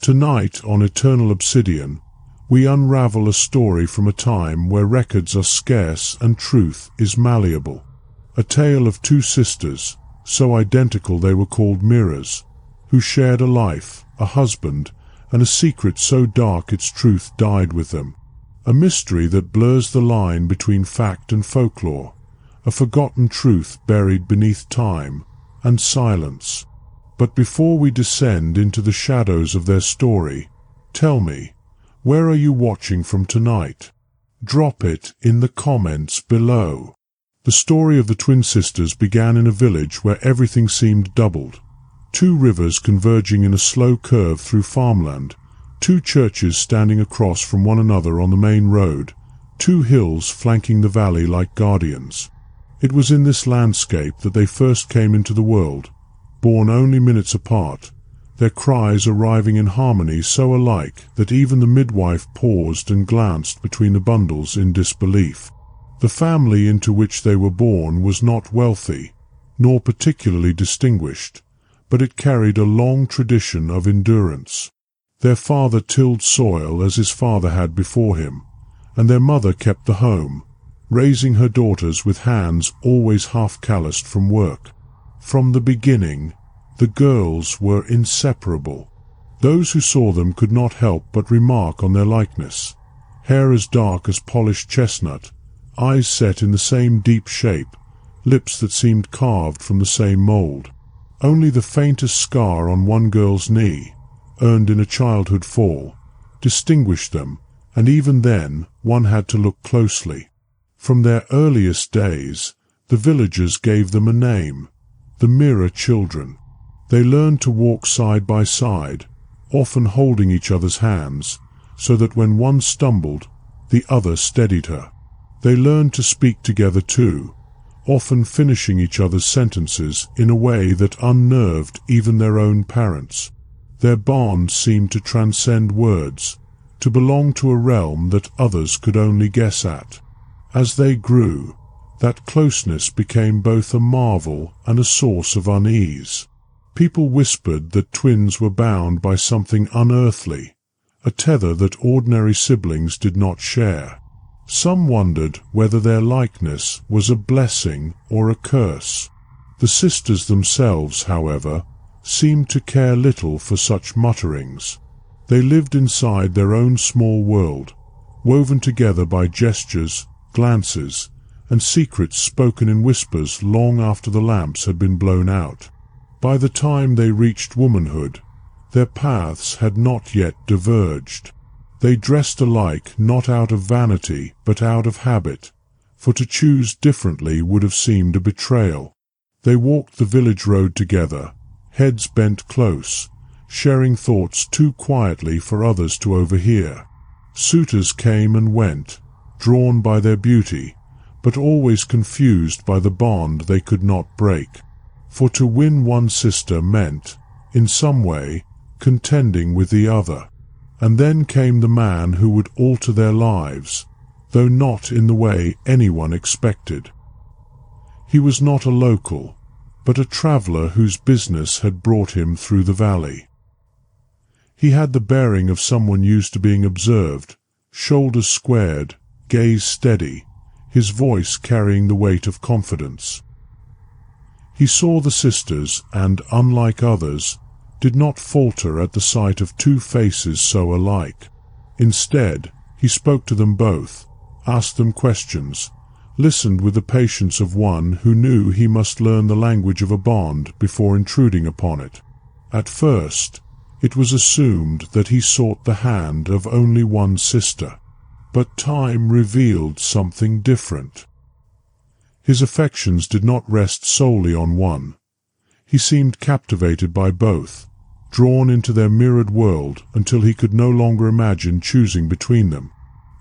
Tonight on Eternal Obsidian, we unravel a story from a time where records are scarce and truth is malleable. A tale of two sisters, so identical they were called mirrors, who shared a life, a husband, and a secret so dark its truth died with them. A mystery that blurs the line between fact and folklore, a forgotten truth buried beneath time and silence. But before we descend into the shadows of their story, tell me, where are you watching from tonight? Drop it in the comments below. The story of the twin sisters began in a village where everything seemed doubled. Two rivers converging in a slow curve through farmland, two churches standing across from one another on the main road, two hills flanking the valley like guardians. It was in this landscape that they first came into the world, born only minutes apart, their cries arriving in harmony so alike that even the midwife paused and glanced between the bundles in disbelief. The family into which they were born was not wealthy, nor particularly distinguished, but it carried a long tradition of endurance. Their father tilled soil as his father had before him, and their mother kept the home, raising her daughters with hands always half calloused from work. From the beginning, the girls were inseparable. Those who saw them could not help but remark on their likeness. Hair as dark as polished chestnut, eyes set in the same deep shape, lips that seemed carved from the same mold. Only the faintest scar on one girl's knee, earned in a childhood fall, distinguished them, and even then one had to look closely. From their earliest days, the villagers gave them a name, the Mirror Children. They learned to walk side by side, often holding each other's hands, so that when one stumbled, the other steadied her. They learned to speak together too, often finishing each other's sentences in a way that unnerved even their own parents. Their bond seemed to transcend words, to belong to a realm that others could only guess at. As they grew, that closeness became both a marvel and a source of unease. People whispered that twins were bound by something unearthly, a tether that ordinary siblings did not share. Some wondered whether their likeness was a blessing or a curse. The sisters themselves, however, seemed to care little for such mutterings. They lived inside their own small world, woven together by gestures, glances, and secrets spoken in whispers long after the lamps had been blown out. By the time they reached womanhood, their paths had not yet diverged. They dressed alike not out of vanity but out of habit, for to choose differently would have seemed a betrayal. They walked the village road together, heads bent close, sharing thoughts too quietly for others to overhear. Suitors came and went, drawn by their beauty, but always confused by the bond they could not break. For to win one sister meant, in some way, contending with the other. And then came the man who would alter their lives, though not in the way anyone expected. He was not a local, but a traveller whose business had brought him through the valley. He had the bearing of someone used to being observed, shoulders squared, gaze steady, his voice carrying the weight of confidence. He saw the sisters and, unlike others, did not falter at the sight of two faces so alike. Instead, he spoke to them both, asked them questions, listened with the patience of one who knew he must learn the language of a bond before intruding upon it. At first, it was assumed that he sought the hand of only one sister, but time revealed something different. His affections did not rest solely on one. He seemed captivated by both, drawn into their mirrored world until he could no longer imagine choosing between them.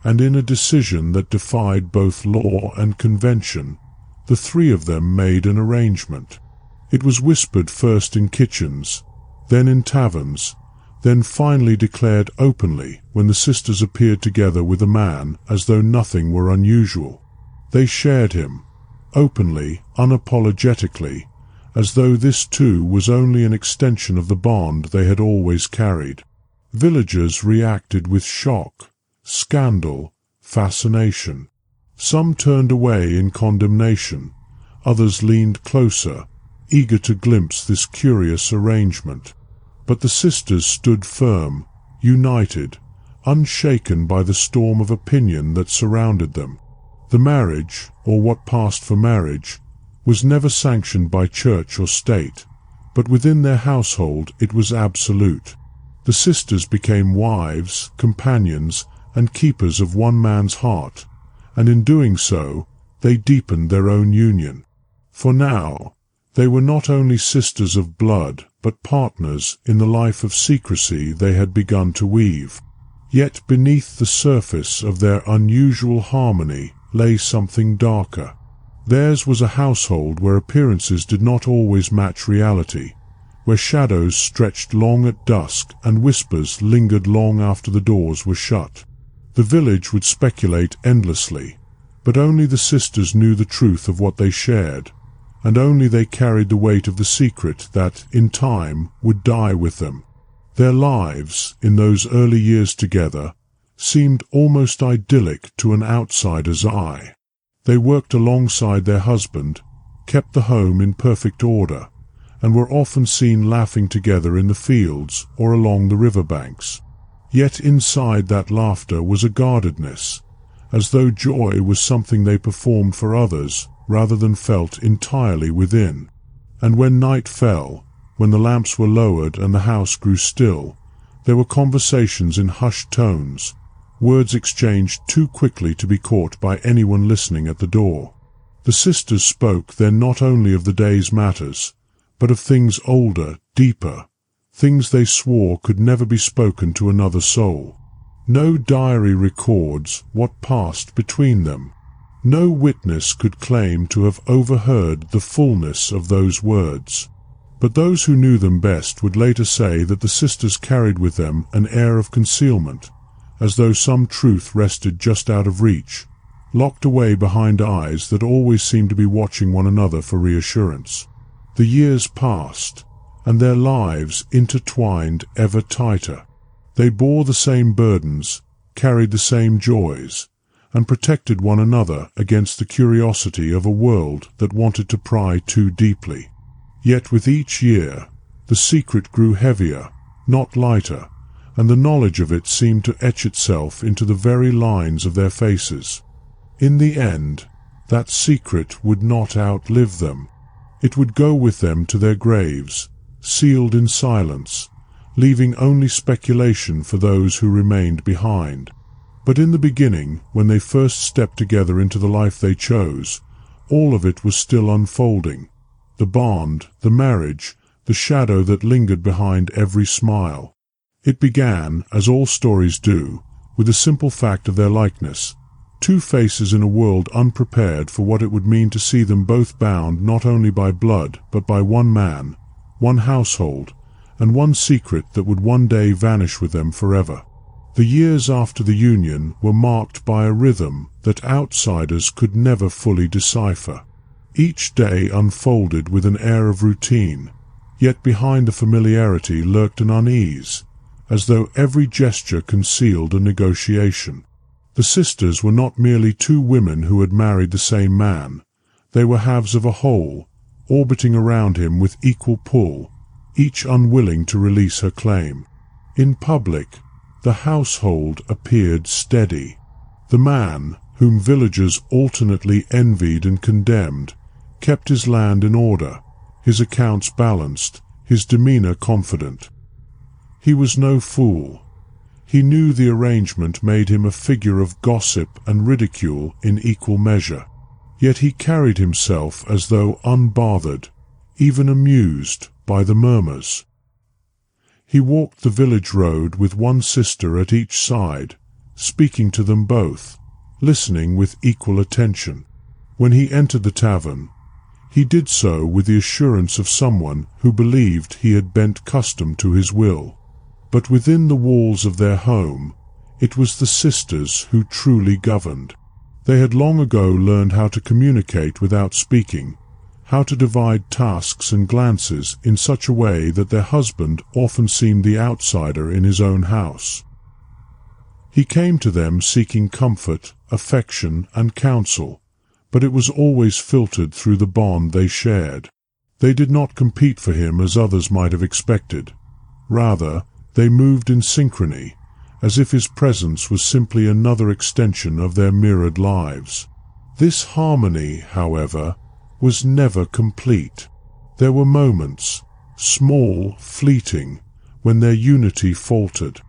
And in a decision that defied both law and convention, the three of them made an arrangement. It was whispered first in kitchens, then in taverns, then finally declared openly when the sisters appeared together with a man as though nothing were unusual. They shared him, openly, unapologetically, as though this too was only an extension of the bond they had always carried. Villagers reacted with shock, scandal, fascination. Some turned away in condemnation, others leaned closer, eager to glimpse this curious arrangement. But the sisters stood firm, united, unshaken by the storm of opinion that surrounded them. The marriage, or what passed for marriage, was never sanctioned by church or state, but within their household it was absolute. The sisters became wives, companions, and keepers of one man's heart, and in doing so, they deepened their own union. For now, they were not only sisters of blood, but partners in the life of secrecy they had begun to weave. Yet beneath the surface of their unusual harmony lay something darker. Theirs was a household where appearances did not always match reality, where shadows stretched long at dusk and whispers lingered long after the doors were shut. The village would speculate endlessly, but only the sisters knew the truth of what they shared, and only they carried the weight of the secret that, in time, would die with them. Their lives, in those early years together, seemed almost idyllic to an outsider's eye. They worked alongside their husband, kept the home in perfect order, and were often seen laughing together in the fields or along the riverbanks. Yet inside that laughter was a guardedness, as though joy was something they performed for others rather than felt entirely within. And when night fell, when the lamps were lowered and the house grew still, there were conversations in hushed tones, words exchanged too quickly to be caught by anyone listening at the door. The sisters spoke then not only of the day's matters, but of things older, deeper, things they swore could never be spoken to another soul. No diary records what passed between them. No witness could claim to have overheard the fullness of those words. But those who knew them best would later say that the sisters carried with them an air of concealment, as though some truth rested just out of reach, locked away behind eyes that always seemed to be watching one another for reassurance. The years passed, and their lives intertwined ever tighter. They bore the same burdens, carried the same joys, and protected one another against the curiosity of a world that wanted to pry too deeply. Yet with each year, the secret grew heavier, not lighter, and the knowledge of it seemed to etch itself into the very lines of their faces. In the end, that secret would not outlive them. It would go with them to their graves, sealed in silence, leaving only speculation for those who remained behind. But in the beginning, when they first stepped together into the life they chose, all of it was still unfolding. The bond, the marriage, the shadow that lingered behind every smile. It began, as all stories do, with the simple fact of their likeness, two faces in a world unprepared for what it would mean to see them both bound not only by blood, but by one man, one household, and one secret that would one day vanish with them forever. The years after the union were marked by a rhythm that outsiders could never fully decipher. Each day unfolded with an air of routine, yet behind the familiarity lurked an unease, as though every gesture concealed a negotiation. The sisters were not merely two women who had married the same man. They were halves of a whole, orbiting around him with equal pull, each unwilling to release her claim. In public, the household appeared steady. The man, whom villagers alternately envied and condemned, kept his land in order, his accounts balanced, his demeanor confident. He was no fool. He knew the arrangement made him a figure of gossip and ridicule in equal measure. Yet he carried himself as though unbothered, even amused by the murmurs. He walked the village road with one sister at each side, speaking to them both, listening with equal attention. When he entered the tavern, he did so with the assurance of someone who believed he had bent custom to his will. But within the walls of their home, it was the sisters who truly governed. They had long ago learned how to communicate without speaking, how to divide tasks and glances in such a way that their husband often seemed the outsider in his own house. He came to them seeking comfort, affection, and counsel, but it was always filtered through the bond they shared. They did not compete for him as others might have expected. Rather, they moved in synchrony, as if his presence was simply another extension of their mirrored lives. This harmony, however, was never complete. There were moments, small, fleeting, when their unity faltered.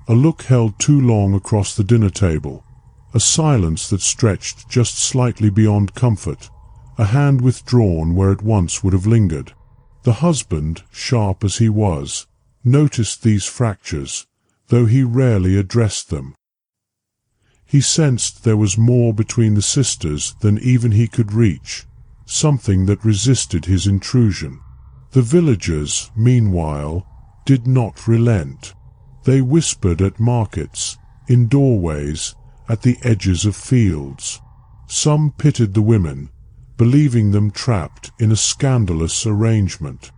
A look held too long across the dinner table, a silence that stretched just slightly beyond comfort, a hand withdrawn where it once would have lingered. The husband, sharp as he was, noticed these fractures, though he rarely addressed them. He sensed there was more between the sisters than even he could reach, something that resisted his intrusion. The villagers, meanwhile, did not relent. They whispered at markets, in doorways, at the edges of fields. Some pitied the women, believing them trapped in a scandalous arrangement.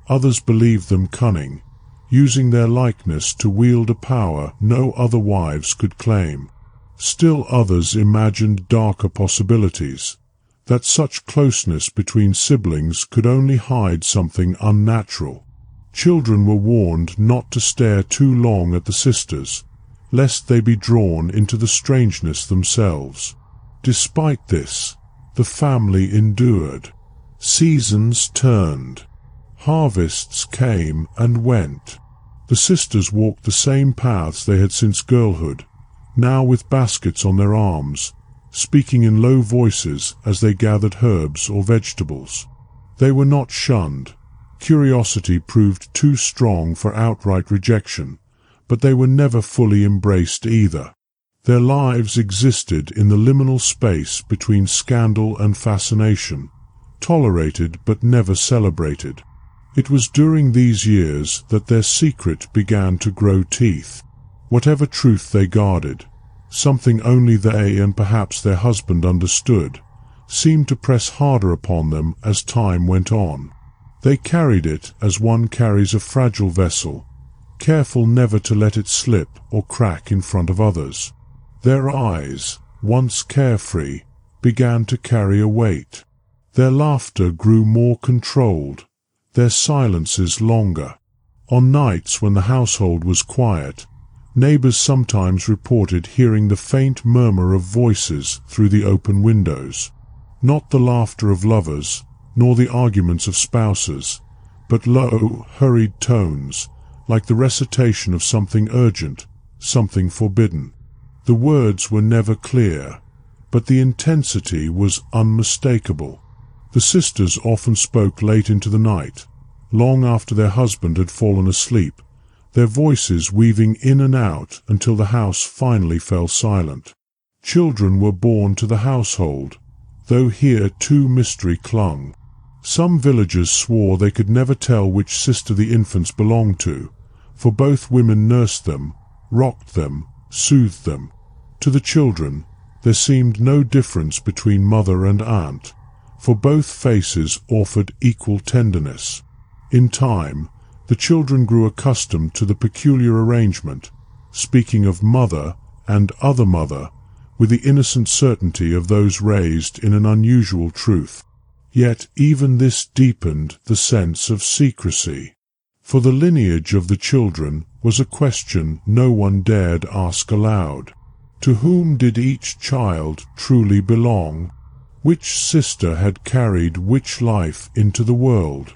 Others believed them cunning, using their likeness to wield a power no other wives could claim. Still others imagined darker possibilities, that such closeness between siblings could only hide something unnatural. Children were warned not to stare too long at the sisters, lest they be drawn into the strangeness themselves. Despite this, the family endured. Seasons turned. Harvests came and went. The sisters walked the same paths they had since girlhood, now with baskets on their arms, speaking in low voices as they gathered herbs or vegetables. They were not shunned. Curiosity proved too strong for outright rejection, but they were never fully embraced either. Their lives existed in the liminal space between scandal and fascination, tolerated but never celebrated. It was during these years that their secret began to grow teeth. Whatever truth they guarded, something only they and perhaps their husband understood, seemed to press harder upon them as time went on. They carried it as one carries a fragile vessel, careful never to let it slip or crack in front of others. Their eyes, once carefree, began to carry a weight. Their laughter grew more controlled, their silences longer. On nights when the household was quiet, neighbors sometimes reported hearing the faint murmur of voices through the open windows. Not the laughter of lovers, nor the arguments of spouses, but low, hurried tones, like the recitation of something urgent, something forbidden. The words were never clear, but the intensity was unmistakable. The sisters often spoke late into the night, long after their husband had fallen asleep, their voices weaving in and out until the house finally fell silent. Children were born to the household, though here too mystery clung. Some villagers swore they could never tell which sister the infants belonged to, for both women nursed them, rocked them, soothed them. To the children, there seemed no difference between mother and aunt, for both faces offered equal tenderness. In time, the children grew accustomed to the peculiar arrangement, speaking of mother and other mother with the innocent certainty of those raised in an unusual truth. Yet even this deepened the sense of secrecy, for the lineage of the children was a question no one dared ask aloud. To whom did each child truly belong? Which sister had carried which life into the world?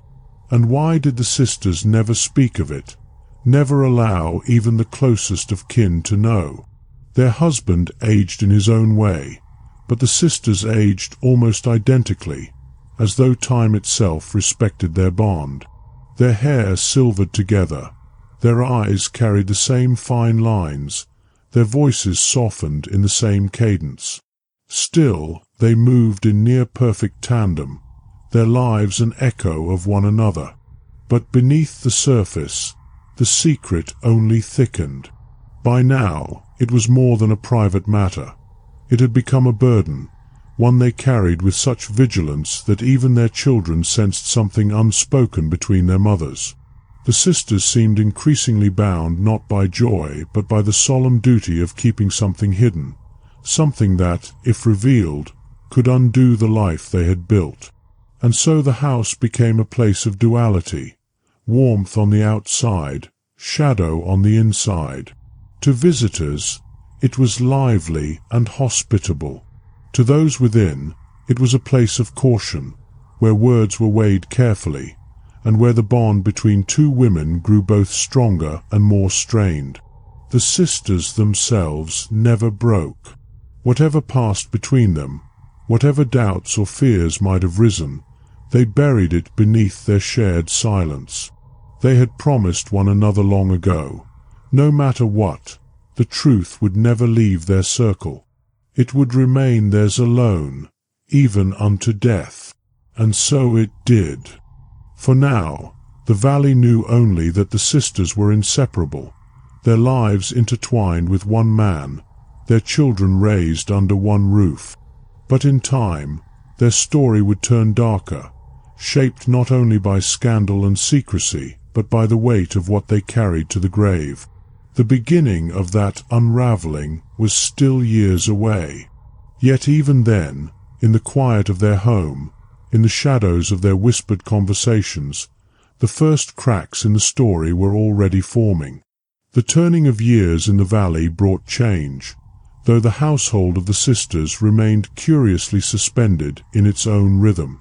And why did the sisters never speak of it, never allow even the closest of kin to know? Their husband aged in his own way, but the sisters aged almost identically, as though time itself respected their bond. Their hair silvered together, their eyes carried the same fine lines, their voices softened in the same cadence. Still, they moved in near-perfect tandem, their lives an echo of one another. But beneath the surface, the secret only thickened. By now, it was more than a private matter. It had become a burden, one they carried with such vigilance that even their children sensed something unspoken between their mothers. The sisters seemed increasingly bound not by joy but by the solemn duty of keeping something hidden, something that, if revealed, could undo the life they had built. And so the house became a place of duality, warmth on the outside, shadow on the inside. To visitors, it was lively and hospitable. To those within, it was a place of caution, where words were weighed carefully, and where the bond between two women grew both stronger and more strained. The sisters themselves never broke. Whatever passed between them, whatever doubts or fears might have risen, they buried it beneath their shared silence. They had promised one another long ago, no matter what, the truth would never leave their circle. It would remain theirs alone, even unto death. And so it did. For now, the valley knew only that the sisters were inseparable, their lives intertwined with one man, their children raised under one roof. But in time, their story would turn darker, shaped not only by scandal and secrecy, but by the weight of what they carried to the grave. The beginning of that unraveling was still years away. Yet even then, in the quiet of their home, in the shadows of their whispered conversations, the first cracks in the story were already forming. The turning of years in the valley brought change, though the household of the sisters remained curiously suspended in its own rhythm.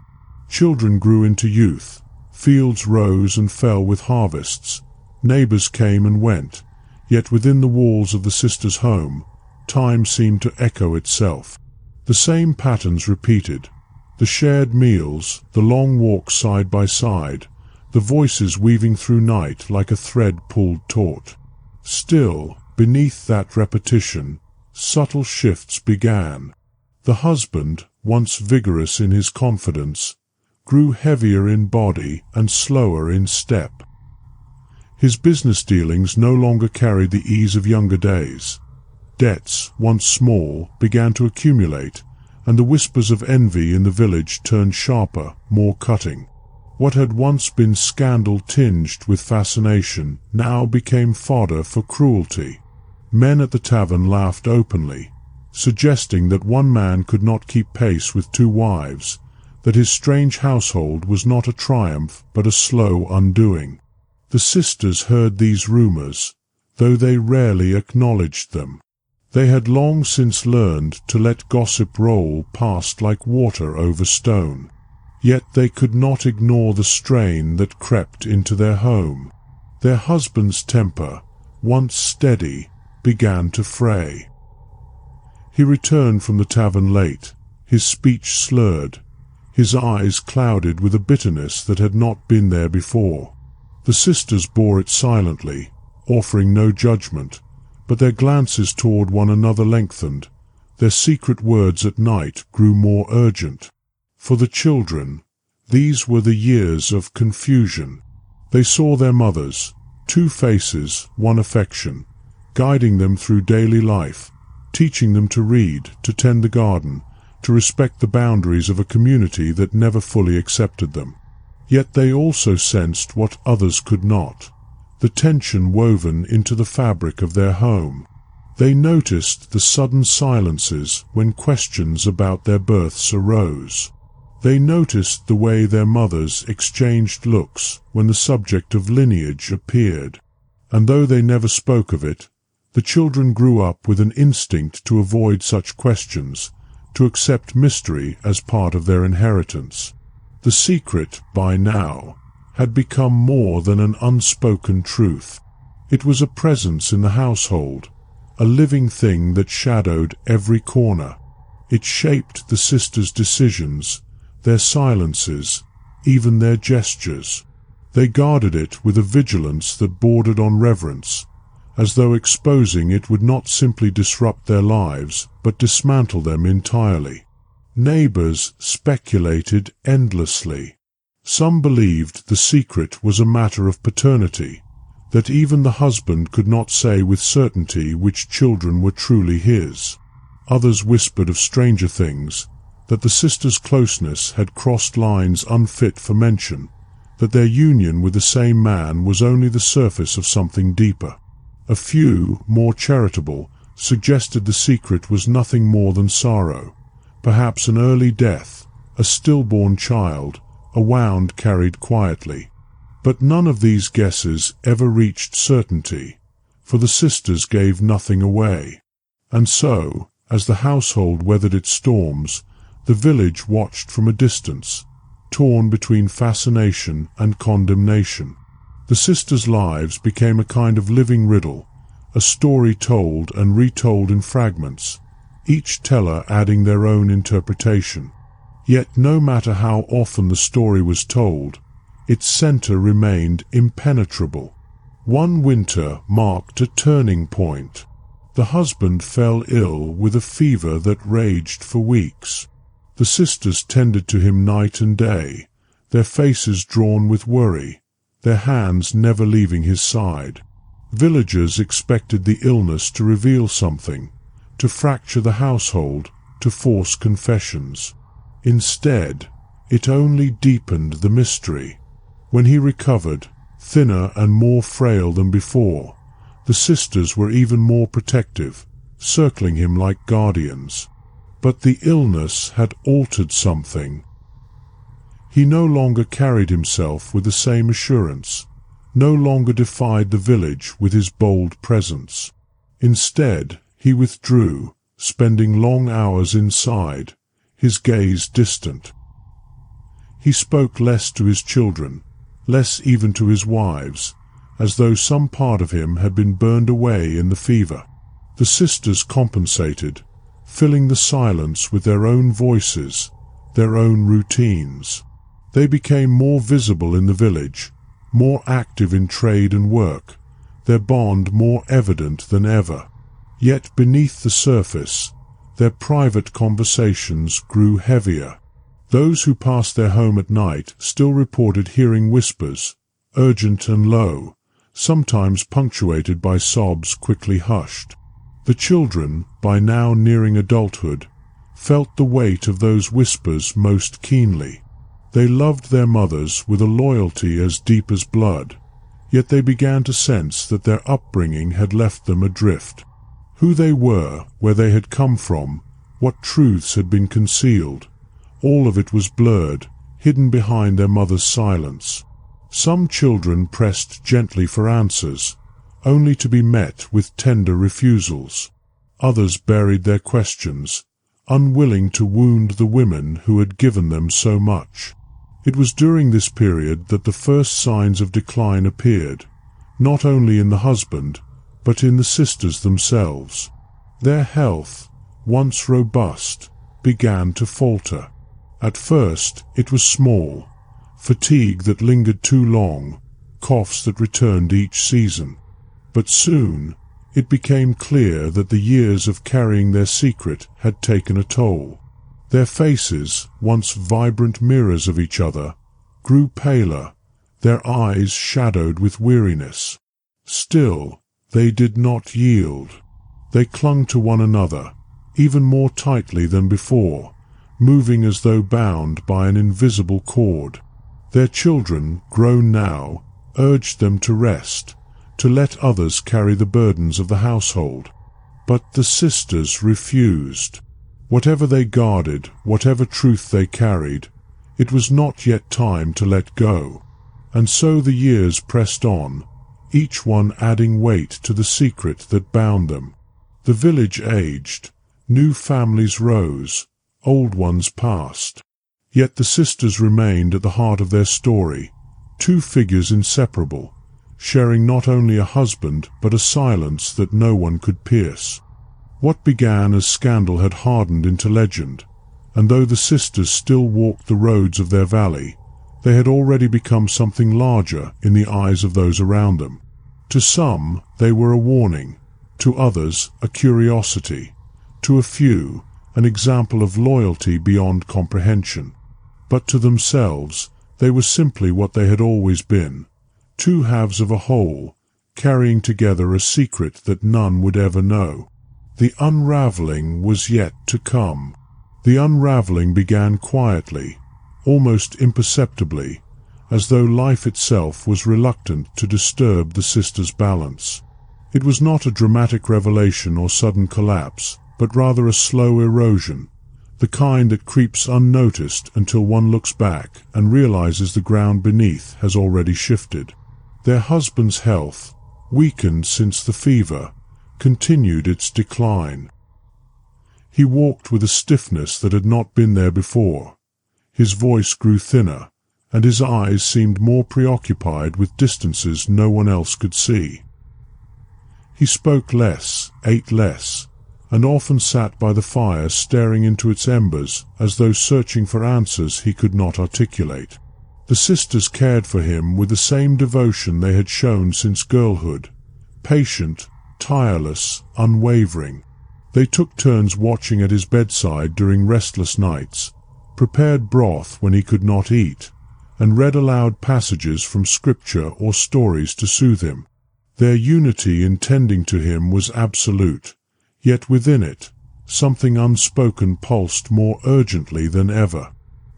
Children grew into youth, fields rose and fell with harvests, neighbors came and went, yet within the walls of the sisters' home, time seemed to echo itself. The same patterns repeated, the shared meals, the long walks side by side, the voices weaving through night like a thread pulled taut. Still, beneath that repetition, subtle shifts began. The husband, once vigorous in his confidence, grew heavier in body and slower in step. His business dealings no longer carried the ease of younger days. Debts, once small, began to accumulate, and the whispers of envy in the village turned sharper, more cutting. What had once been scandal tinged with fascination now became fodder for cruelty. Men at the tavern laughed openly, suggesting that one man could not keep pace with two wives, that his strange household was not a triumph but a slow undoing. The sisters heard these rumors, though they rarely acknowledged them. They had long since learned to let gossip roll past like water over stone. Yet they could not ignore the strain that crept into their home. Their husband's temper, once steady, began to fray. He returned from the tavern late, his speech slurred, his eyes clouded with a bitterness that had not been there before. The sisters bore it silently, offering no judgment, but their glances toward one another lengthened, their secret words at night grew more urgent. For the children, these were the years of confusion. They saw their mothers, two faces, one affection, guiding them through daily life, teaching them to read, to tend the garden, to respect the boundaries of a community that never fully accepted them. Yet they also sensed what others could not, the tension woven into the fabric of their home. They noticed the sudden silences when questions about their births arose. They noticed the way their mothers exchanged looks when the subject of lineage appeared. And though they never spoke of it, the children grew up with an instinct to avoid such questions, to accept mystery as part of their inheritance. The secret, by now, had become more than an unspoken truth. It was a presence in the household, a living thing that shadowed every corner. It shaped the sisters' decisions, their silences, even their gestures. They guarded it with a vigilance that bordered on reverence, as though exposing it would not simply disrupt their lives, but dismantle them entirely. Neighbors speculated endlessly. Some believed the secret was a matter of paternity, that even the husband could not say with certainty which children were truly his. Others whispered of stranger things, that the sisters' closeness had crossed lines unfit for mention, that their union with the same man was only the surface of something deeper. A few, more charitable, suggested the secret was nothing more than sorrow, perhaps an early death, a stillborn child, a wound carried quietly. But none of these guesses ever reached certainty, for the sisters gave nothing away. And so, as the household weathered its storms, the village watched from a distance, torn between fascination and condemnation. The sisters' lives became a kind of living riddle, a story told and retold in fragments, each teller adding their own interpretation. Yet no matter how often the story was told, its center remained impenetrable. One winter marked a turning point. The husband fell ill with a fever that raged for weeks. The sisters tended to him night and day, their faces drawn with worry, their hands never leaving his side. Villagers expected the illness to reveal something, to fracture the household, to force confessions. Instead, it only deepened the mystery. When he recovered, thinner and more frail than before, the sisters were even more protective, circling him like guardians. But the illness had altered something. He no longer carried himself with the same assurance, no longer defied the village with his bold presence. Instead, he withdrew, spending long hours inside, his gaze distant. He spoke less to his children, less even to his wives, as though some part of him had been burned away in the fever. The sisters compensated, filling the silence with their own voices, their own routines. They became more visible in the village, more active in trade and work, their bond more evident than ever. Yet beneath the surface, their private conversations grew heavier. Those who passed their home at night still reported hearing whispers, urgent and low, sometimes punctuated by sobs quickly hushed. The children, by now nearing adulthood, felt the weight of those whispers most keenly. They loved their mothers with a loyalty as deep as blood, yet they began to sense that their upbringing had left them adrift. Who they were, where they had come from, what truths had been concealed, all of it was blurred, hidden behind their mother's silence. Some children pressed gently for answers, only to be met with tender refusals. Others buried their questions, unwilling to wound the women who had given them so much. It was during this period that the first signs of decline appeared, not only in the husband, but in the sisters themselves. Their health, once robust, began to falter. At first it was small, fatigue that lingered too long, coughs that returned each season. But soon it became clear that the years of carrying their secret had taken a toll. Their faces, once vibrant mirrors of each other, grew paler, their eyes shadowed with weariness. Still, they did not yield. They clung to one another, even more tightly than before, moving as though bound by an invisible cord. Their children, grown now, urged them to rest, to let others carry the burdens of the household. But the sisters refused. Whatever they guarded, whatever truth they carried, it was not yet time to let go. And so the years pressed on, each one adding weight to the secret that bound them. The village aged, new families rose, old ones passed. Yet the sisters remained at the heart of their story, two figures inseparable, sharing not only a husband but a silence that no one could pierce. What began as scandal had hardened into legend, and though the sisters still walked the roads of their valley, they had already become something larger in the eyes of those around them. To some, they were a warning, to others, a curiosity, to a few, an example of loyalty beyond comprehension. But to themselves, they were simply what they had always been, two halves of a whole, carrying together a secret that none would ever know. The unraveling was yet to come. The unraveling began quietly, almost imperceptibly, as though life itself was reluctant to disturb the sisters' balance. It was not a dramatic revelation or sudden collapse, but rather a slow erosion, the kind that creeps unnoticed until one looks back and realizes the ground beneath has already shifted. Their husband's health, weakened since the fever, continued its decline. He walked with a stiffness that had not been there before. His voice grew thinner, and his eyes seemed more preoccupied with distances no one else could see. He spoke less, ate less, and often sat by the fire staring into its embers as though searching for answers he could not articulate. The sisters cared for him with the same devotion they had shown since girlhood, patient, tireless, unwavering. They took turns watching at his bedside during restless nights, prepared broth when he could not eat, and read aloud passages from scripture or stories to soothe him. Their unity in tending to him was absolute, yet within it, something unspoken pulsed more urgently than ever.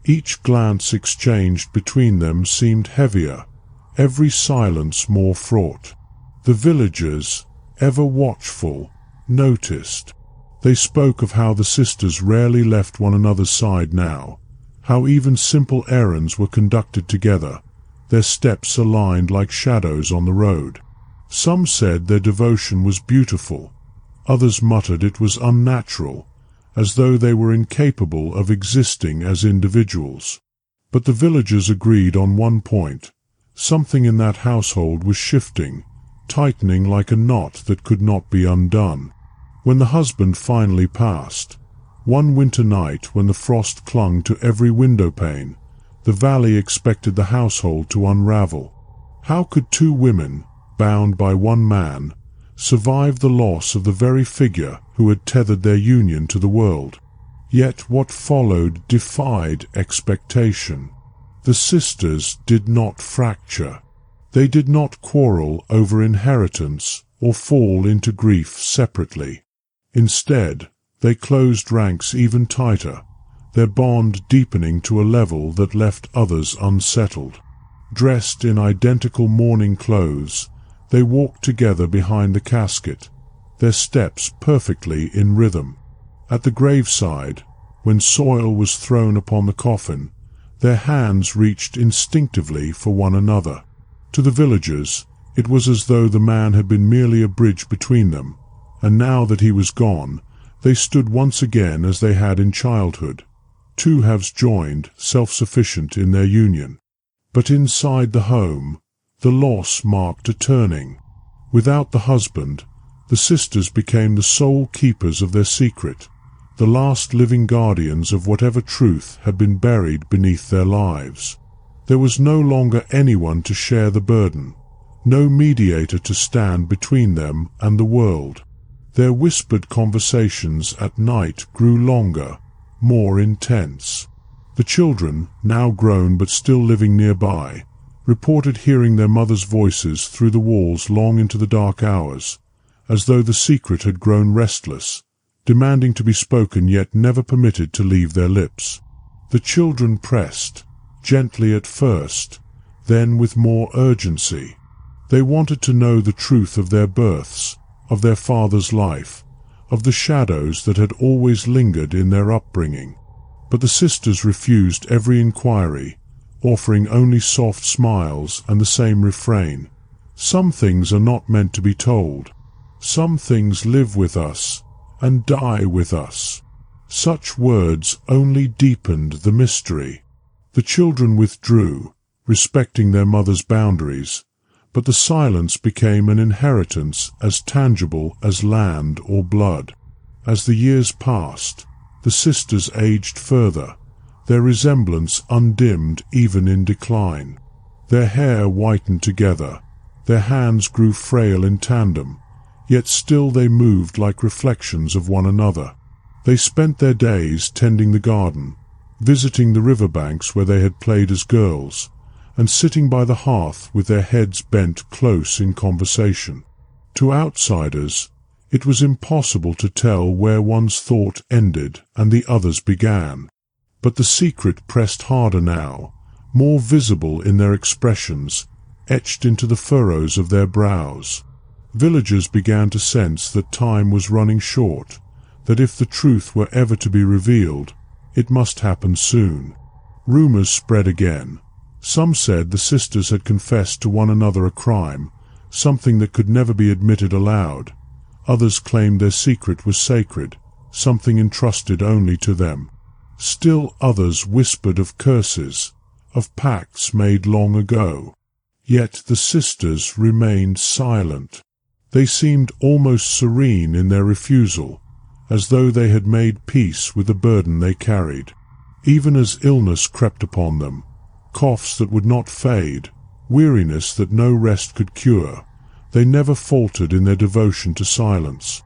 Each glance exchanged between them seemed heavier, every silence more fraught. The villagers, ever watchful, noticed. They spoke of how the sisters rarely left one another's side now, how even simple errands were conducted together, their steps aligned like shadows on the road. Some said their devotion was beautiful, others muttered it was unnatural, as though they were incapable of existing as individuals. But the villagers agreed on one point: something in that household was shifting, tightening like a knot that could not be undone. When the husband finally passed, one winter night when the frost clung to every window pane, the valley expected the household to unravel. How could two women, bound by one man, survive the loss of the very figure who had tethered their union to the world? Yet what followed defied expectation. The sisters did not fracture. They did not quarrel over inheritance or fall into grief separately. Instead, they closed ranks even tighter, their bond deepening to a level that left others unsettled. Dressed in identical mourning clothes, they walked together behind the casket, their steps perfectly in rhythm. At the graveside, when soil was thrown upon the coffin, their hands reached instinctively for one another. To the villagers, it was as though the man had been merely a bridge between them, and now that he was gone, they stood once again as they had in childhood, two halves joined, self-sufficient in their union. But inside the home, the loss marked a turning. Without the husband, the sisters became the sole keepers of their secret, the last living guardians of whatever truth had been buried beneath their lives. There was no longer anyone to share the burden, no mediator to stand between them and the world. Their whispered conversations at night grew longer, more intense. The children, now grown but still living nearby, reported hearing their mothers' voices through the walls long into the dark hours, as though the secret had grown restless, demanding to be spoken yet never permitted to leave their lips. The children pressed, gently at first, then with more urgency. They wanted to know the truth of their births, of their father's life, of the shadows that had always lingered in their upbringing. But the sisters refused every inquiry, offering only soft smiles and the same refrain: "Some things are not meant to be told. Some things live with us and die with us." Such words only deepened the mystery. The children withdrew, respecting their mother's boundaries, but the silence became an inheritance as tangible as land or blood. As the years passed, the sisters aged further, their resemblance undimmed even in decline. Their hair whitened together, their hands grew frail in tandem, yet still they moved like reflections of one another. They spent their days tending the garden, visiting the riverbanks where they had played as girls, and sitting by the hearth with their heads bent close in conversation. To outsiders, It was impossible to tell where one's thought ended and the other's began. But the secret pressed harder now, more visible in their expressions, etched into the furrows of their brows. Villagers began to sense that time was running short, that if the truth were ever to be revealed, it must happen soon. Rumors spread again. Some said the sisters had confessed to one another a crime, something that could never be admitted aloud. Others claimed their secret was sacred, something entrusted only to them. Still others whispered of curses, of pacts made long ago. Yet the sisters remained silent. They seemed almost serene in their refusal, as though they had made peace with the burden they carried. Even as illness crept upon them, coughs that would not fade, weariness that no rest could cure, they never faltered in their devotion to silence.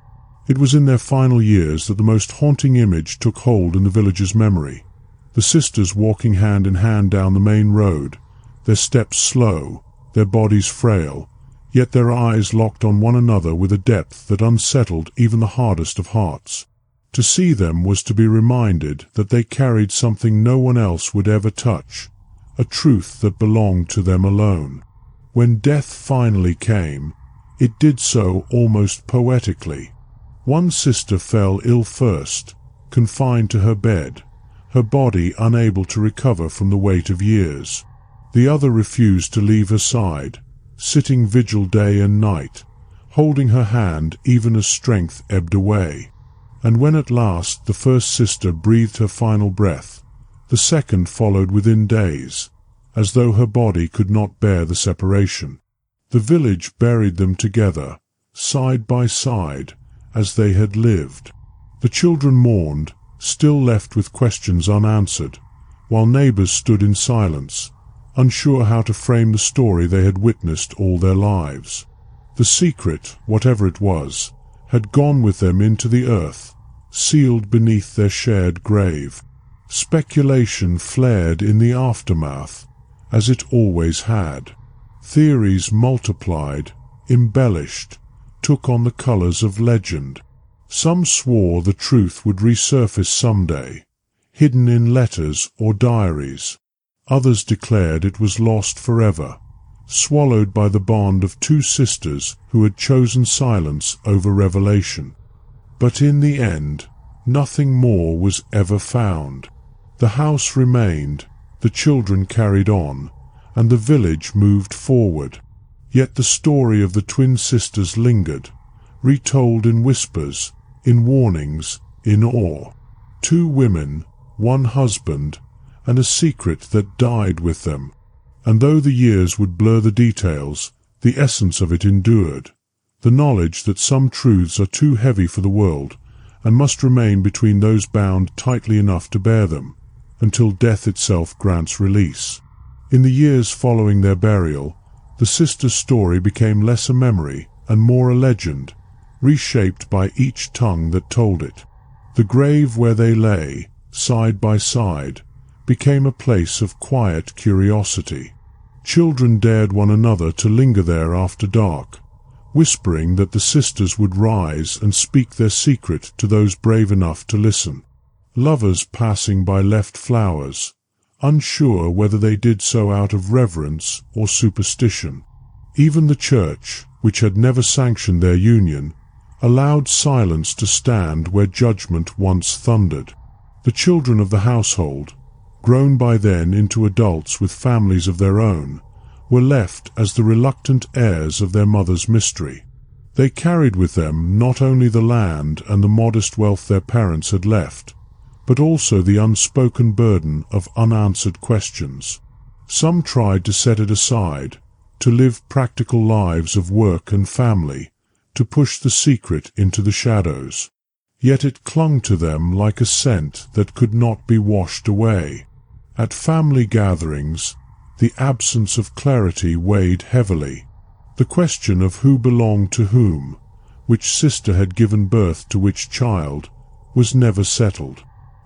It was in their final years that the most haunting image took hold in the village's memory. The sisters walking hand in hand down the main road, their steps slow, their bodies frail, yet their eyes locked on one another with a depth that unsettled even the hardest of hearts. To see them was to be reminded that they carried something no one else would ever touch, a truth that belonged to them alone. When death finally came, it did so almost poetically. One sister fell ill first, confined to her bed, her body unable to recover from the weight of years. The other refused to leave her side, sitting vigil day and night, holding her hand even as strength ebbed away. And when at last the first sister breathed her final breath, the second followed within days, as though her body could not bear the separation. The village buried them together, side by side, as they had lived. The children mourned, still left with questions unanswered, while neighbors stood in silence, unsure how to frame the story they had witnessed all their lives. The secret, whatever it was, had gone with them into the earth, sealed beneath their shared grave. Speculation flared in the aftermath, as it always had. Theories multiplied, embellished, took on the colors of legend. Some swore the truth would resurface someday, hidden in letters or diaries. Others declared it was lost forever, swallowed by the bond of two sisters who had chosen silence over revelation. But in the end, nothing more was ever found. The house remained, the children carried on, and the village moved forward. Yet the story of the twin sisters lingered, retold in whispers, in warnings, in awe. Two women, one husband, and a secret that died with them. And though the years would blur the details, the essence of it endured. The knowledge that some truths are too heavy for the world, and must remain between those bound tightly enough to bear them, until death itself grants release. In the years following their burial, the sisters' story became less a memory and more a legend, reshaped by each tongue that told it. The grave where they lay, side by side, became a place of quiet curiosity. Children dared one another to linger there after dark, whispering that the sisters would rise and speak their secret to those brave enough to listen. Lovers passing by left flowers, unsure whether they did so out of reverence or superstition. Even the church, which had never sanctioned their union, allowed silence to stand where judgment once thundered. The children of the household, grown by then into adults with families of their own, were left as the reluctant heirs of their mother's mystery. They carried with them not only the land and the modest wealth their parents had left, but also the unspoken burden of unanswered questions. Some tried to set it aside, to live practical lives of work and family, to push the secret into the shadows. Yet it clung to them like a scent that could not be washed away. At family gatherings, the absence of clarity weighed heavily. The question of who belonged to whom, which sister had given birth to which child, was never settled.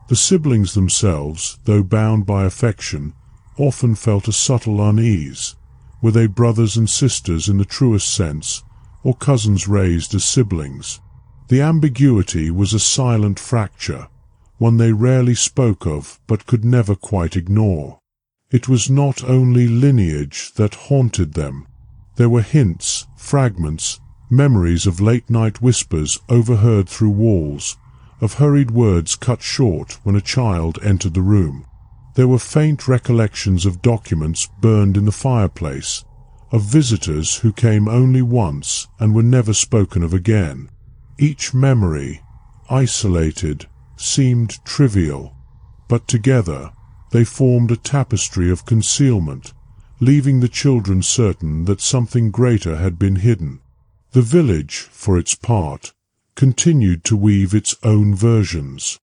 The siblings themselves, though bound by affection, often felt a subtle unease. Were they brothers and sisters in the truest sense, or cousins raised as siblings? The ambiguity was a silent fracture, one they rarely spoke of but could never quite ignore. It was not only lineage that haunted them. There were hints, fragments, memories of late-night whispers overheard through walls, of hurried words cut short when a child entered the room. There were faint recollections of documents burned in the fireplace, of visitors who came only once and were never spoken of again. Each memory, isolated, seemed trivial, but together they formed a tapestry of concealment, leaving the children certain that something greater had been hidden. The village, for its part, continued to weave its own versions.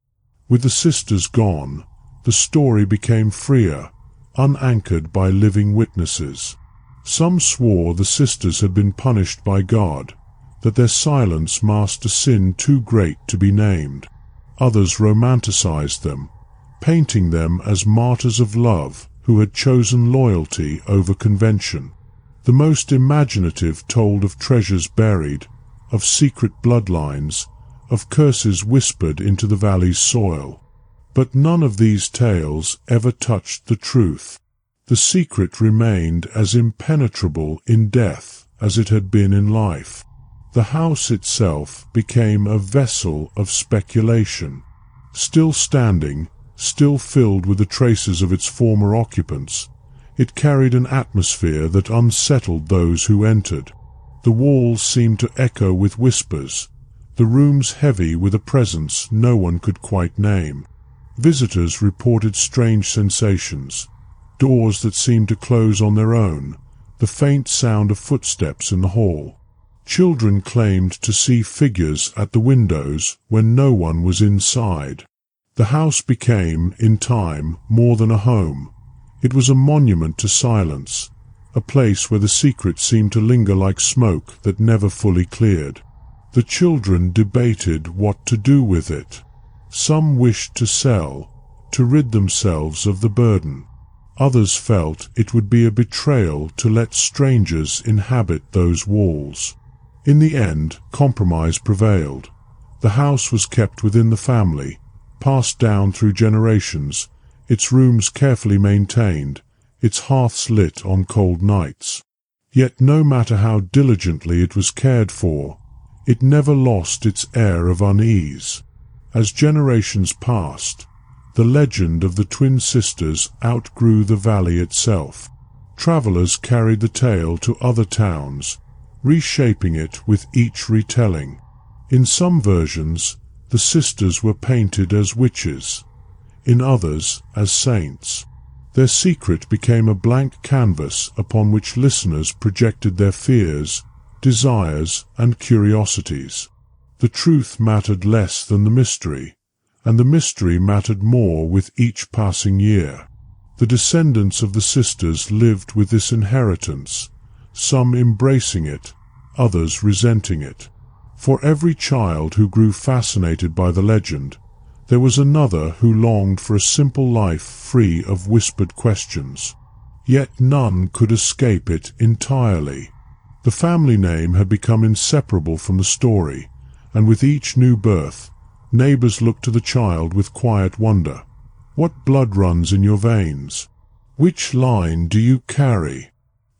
With the sisters gone, the story became freer, unanchored by living witnesses. Some swore the sisters had been punished by God, that their silence masked a sin too great to be named. Others romanticized them, painting them as martyrs of love who had chosen loyalty over convention. The most imaginative told of treasures buried, of secret bloodlines, of curses whispered into the valley's soil. But none of these tales ever touched the truth. The secret remained as impenetrable in death as it had been in life. The house itself became a vessel of speculation. Still standing, still filled with the traces of its former occupants, it carried an atmosphere that unsettled those who entered. The walls seemed to echo with whispers, the rooms heavy with a presence no one could quite name. Visitors reported strange sensations, doors that seemed to close on their own, the faint sound of footsteps in the hall. Children claimed to see figures at the windows when no one was inside. The house became, in time, more than a home. It was a monument to silence, a place where the secret seemed to linger like smoke that never fully cleared. The children debated what to do with it. Some wished to sell, to rid themselves of the burden. Others felt it would be a betrayal to let strangers inhabit those walls. In the end, compromise prevailed. The house was kept within the family, passed down through generations, its rooms carefully maintained, its hearths lit on cold nights. Yet no matter how diligently it was cared for, it never lost its air of unease. As generations passed, the legend of the twin sisters outgrew the valley itself. Travelers carried the tale to other towns, reshaping it with each retelling. In some versions, the sisters were painted as witches, in others as saints. Their secret became a blank canvas upon which listeners projected their fears, desires, and curiosities. The truth mattered less than the mystery, and the mystery mattered more with each passing year. The descendants of the sisters lived with this inheritance, some embracing it, others resenting it. For every child who grew fascinated by the legend, there was another who longed for a simple life free of whispered questions. Yet none could escape it entirely. The family name had become inseparable from the story, and with each new birth, neighbors looked to the child with quiet wonder. What blood runs in your veins? Which line do you carry?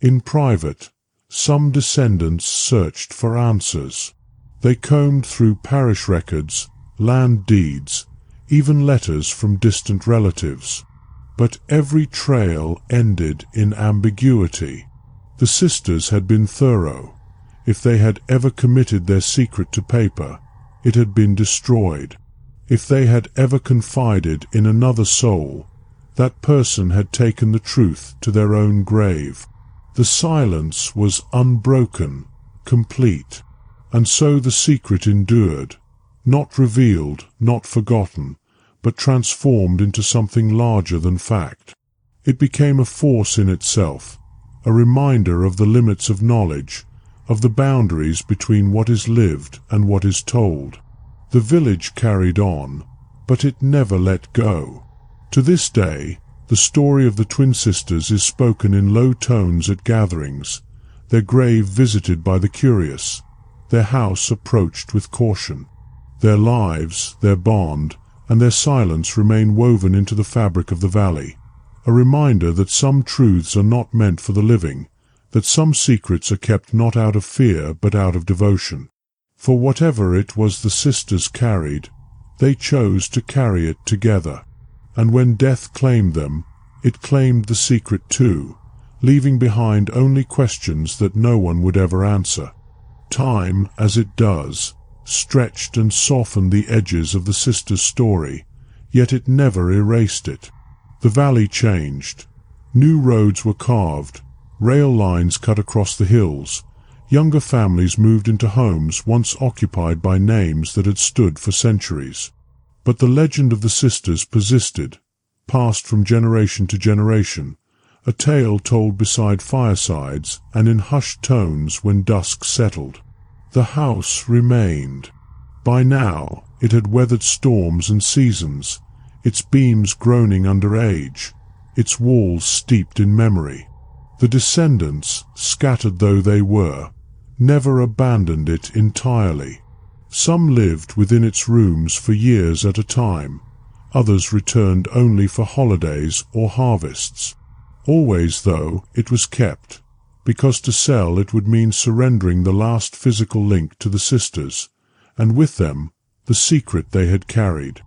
In private, some descendants searched for answers. They combed through parish records, land deeds, even letters from distant relatives. But every trail ended in ambiguity. The sisters had been thorough. If they had ever committed their secret to paper, it had been destroyed. If they had ever confided in another soul, that person had taken the truth to their own grave. The silence was unbroken, complete, and so the secret endured, not revealed, not forgotten, but transformed into something larger than fact. It became a force in itself, a reminder of the limits of knowledge, of the boundaries between what is lived and what is told. The village carried on, but it never let go. To this day, the story of the twin sisters is spoken in low tones at gatherings, their grave visited by the curious, their house approached with caution. Their lives, their bond, and their silence remain woven into the fabric of the valley, a reminder that some truths are not meant for the living, that some secrets are kept not out of fear but out of devotion. For whatever it was the sisters carried, they chose to carry it together. And when death claimed them, it claimed the secret too, leaving behind only questions that no one would ever answer. Time, as it does, stretched and softened the edges of the sisters' story, yet it never erased it. The valley changed. New roads were carved, rail lines cut across the hills. Younger families moved into homes once occupied by names that had stood for centuries. But the legend of the sisters persisted, passed from generation to generation, a tale told beside firesides and in hushed tones when dusk settled. The house remained. By now it had weathered storms and seasons, its beams groaning under age, its walls steeped in memory. The descendants, scattered though they were, never abandoned it entirely. Some lived within its rooms for years at a time, others returned only for holidays or harvests. Always, though, it was kept, because to sell it would mean surrendering the last physical link to the sisters, and with them, the secret they had carried.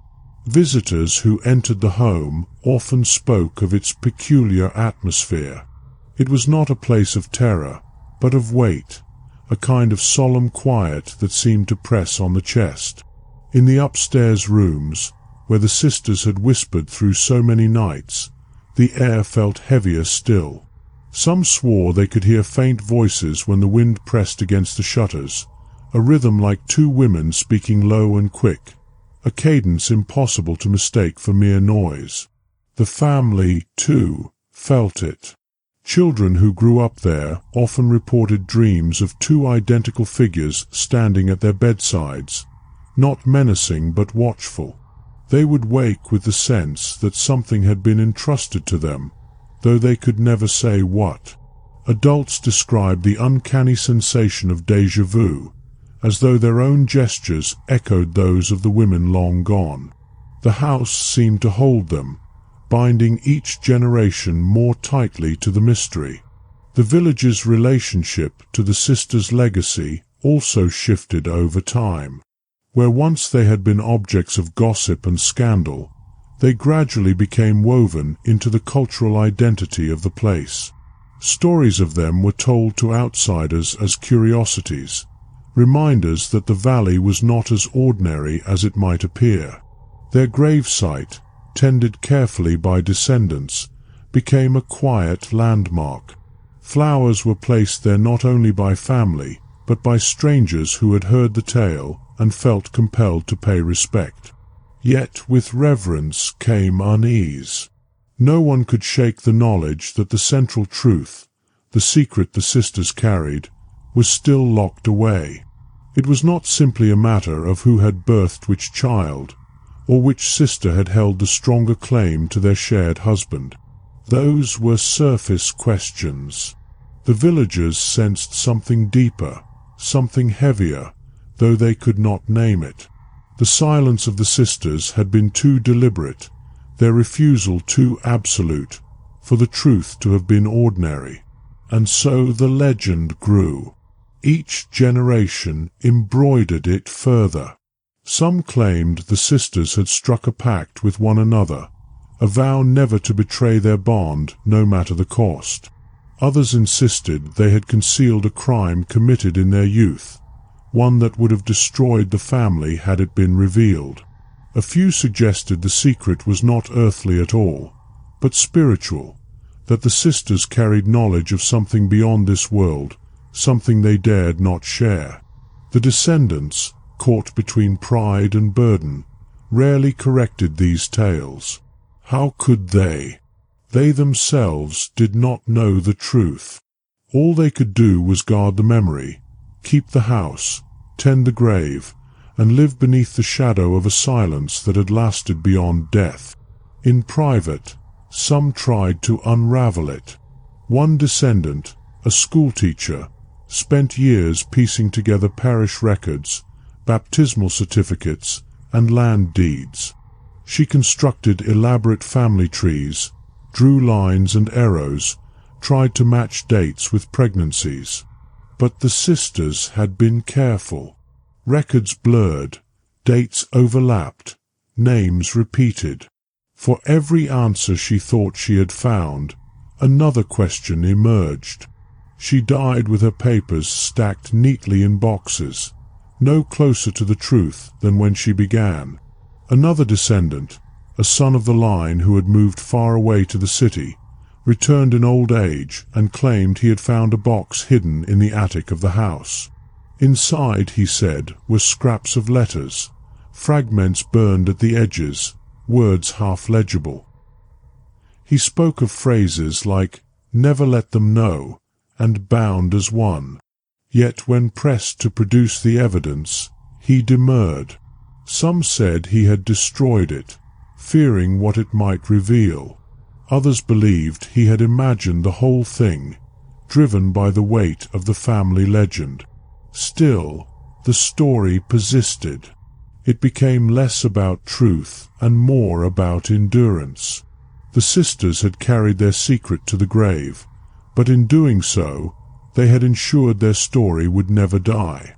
Visitors who entered the home often spoke of its peculiar atmosphere. It was not a place of terror, but of weight, a kind of solemn quiet that seemed to press on the chest. In the upstairs rooms, where the sisters had whispered through so many nights, the air felt heavier still. Some swore they could hear faint voices when the wind pressed against the shutters, a rhythm like two women speaking low and quick, a cadence impossible to mistake for mere noise. The family, too, felt it. Children who grew up there often reported dreams of two identical figures standing at their bedsides, not menacing but watchful. They would wake with the sense that something had been entrusted to them, though they could never say what. Adults described the uncanny sensation of déjà vu, as though their own gestures echoed those of the women long gone. The house seemed to hold them, binding each generation more tightly to the mystery. The village's relationship to the sisters' legacy also shifted over time. Where once they had been objects of gossip and scandal, they gradually became woven into the cultural identity of the place. Stories of them were told to outsiders as curiosities, reminders that the valley was not as ordinary as it might appear. Their gravesite, tended carefully by descendants, became a quiet landmark. Flowers were placed there not only by family, but by strangers who had heard the tale and felt compelled to pay respect. Yet with reverence came unease. No one could shake the knowledge that the central truth, the secret the sisters carried, was still locked away. It was not simply a matter of who had birthed which child, or which sister had held the stronger claim to their shared husband. Those were surface questions. The villagers sensed something deeper, something heavier, though they could not name it. The silence of the sisters had been too deliberate, their refusal too absolute, for the truth to have been ordinary. And so the legend grew. Each generation embroidered it further. Some claimed the sisters had struck a pact with one another, a vow never to betray their bond no matter the cost. Others insisted they had concealed a crime committed in their youth, one that would have destroyed the family had it been revealed. A few suggested the secret was not earthly at all, but spiritual, that the sisters carried knowledge of something beyond this world, something they dared not share. The descendants, caught between pride and burden, rarely corrected these tales. How could they? They themselves did not know the truth. All they could do was guard the memory, keep the house, tend the grave, and live beneath the shadow of a silence that had lasted beyond death. In private, some tried to unravel it. One descendant, a schoolteacher, spent years piecing together parish records, baptismal certificates, and land deeds. She constructed elaborate family trees, drew lines and arrows, tried to match dates with pregnancies. But the sisters had been careful. Records blurred, dates overlapped, names repeated. For every answer she thought she had found, another question emerged. She died with her papers stacked neatly in boxes, no closer to the truth than when she began. Another descendant, a son of the line who had moved far away to the city, returned in old age and claimed he had found a box hidden in the attic of the house. Inside, he said, were scraps of letters, fragments burned at the edges, words half legible. He spoke of phrases like, "never let them know," and "bound as one." Yet when pressed to produce the evidence, he demurred. Some said he had destroyed it, fearing what it might reveal. Others believed he had imagined the whole thing, driven by the weight of the family legend. Still, the story persisted. It became less about truth and more about endurance. The sisters had carried their secret to the grave, but in doing so, they had ensured their story would never die.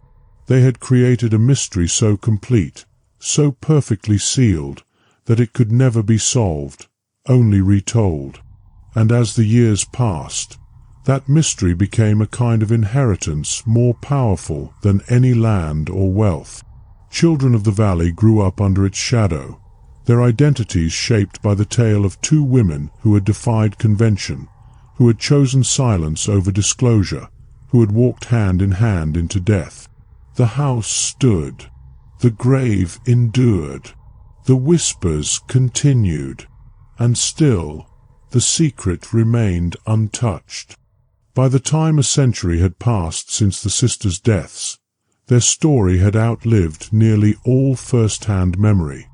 They had created a mystery so complete, so perfectly sealed, that it could never be solved, only retold. And as the years passed, that mystery became a kind of inheritance more powerful than any land or wealth. Children of the valley grew up under its shadow, their identities shaped by the tale of two women who had defied convention, who had chosen silence over disclosure, who had walked hand in hand into death. The house stood. The grave endured. The whispers continued. And still, the secret remained untouched. By the time a century had passed since the sisters' deaths, their story had outlived nearly all first-hand memory.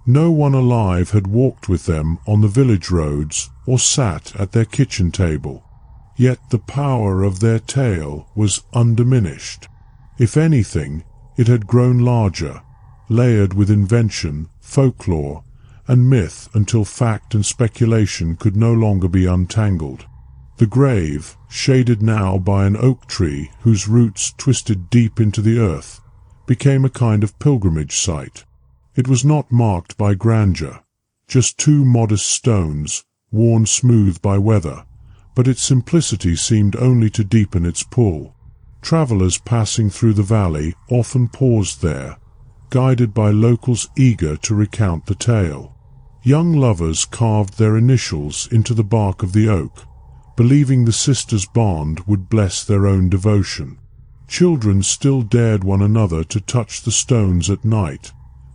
No one alive had walked with them on the village roads or sat at their kitchen table. Yet the power of their tale was undiminished. If anything, it had grown larger, layered with invention, folklore, and myth until fact and speculation could no longer be untangled. The grave, shaded now by an oak tree whose roots twisted deep into the earth, became a kind of pilgrimage site. It was not marked by grandeur, just two modest stones, worn smooth by weather, but its simplicity seemed only to deepen its pull. Travelers passing through the valley often paused there, guided by locals eager to recount the tale. Young lovers carved their initials into the bark of the oak, believing the sisters' bond would bless their own devotion. Children still dared one another to touch the stones at night,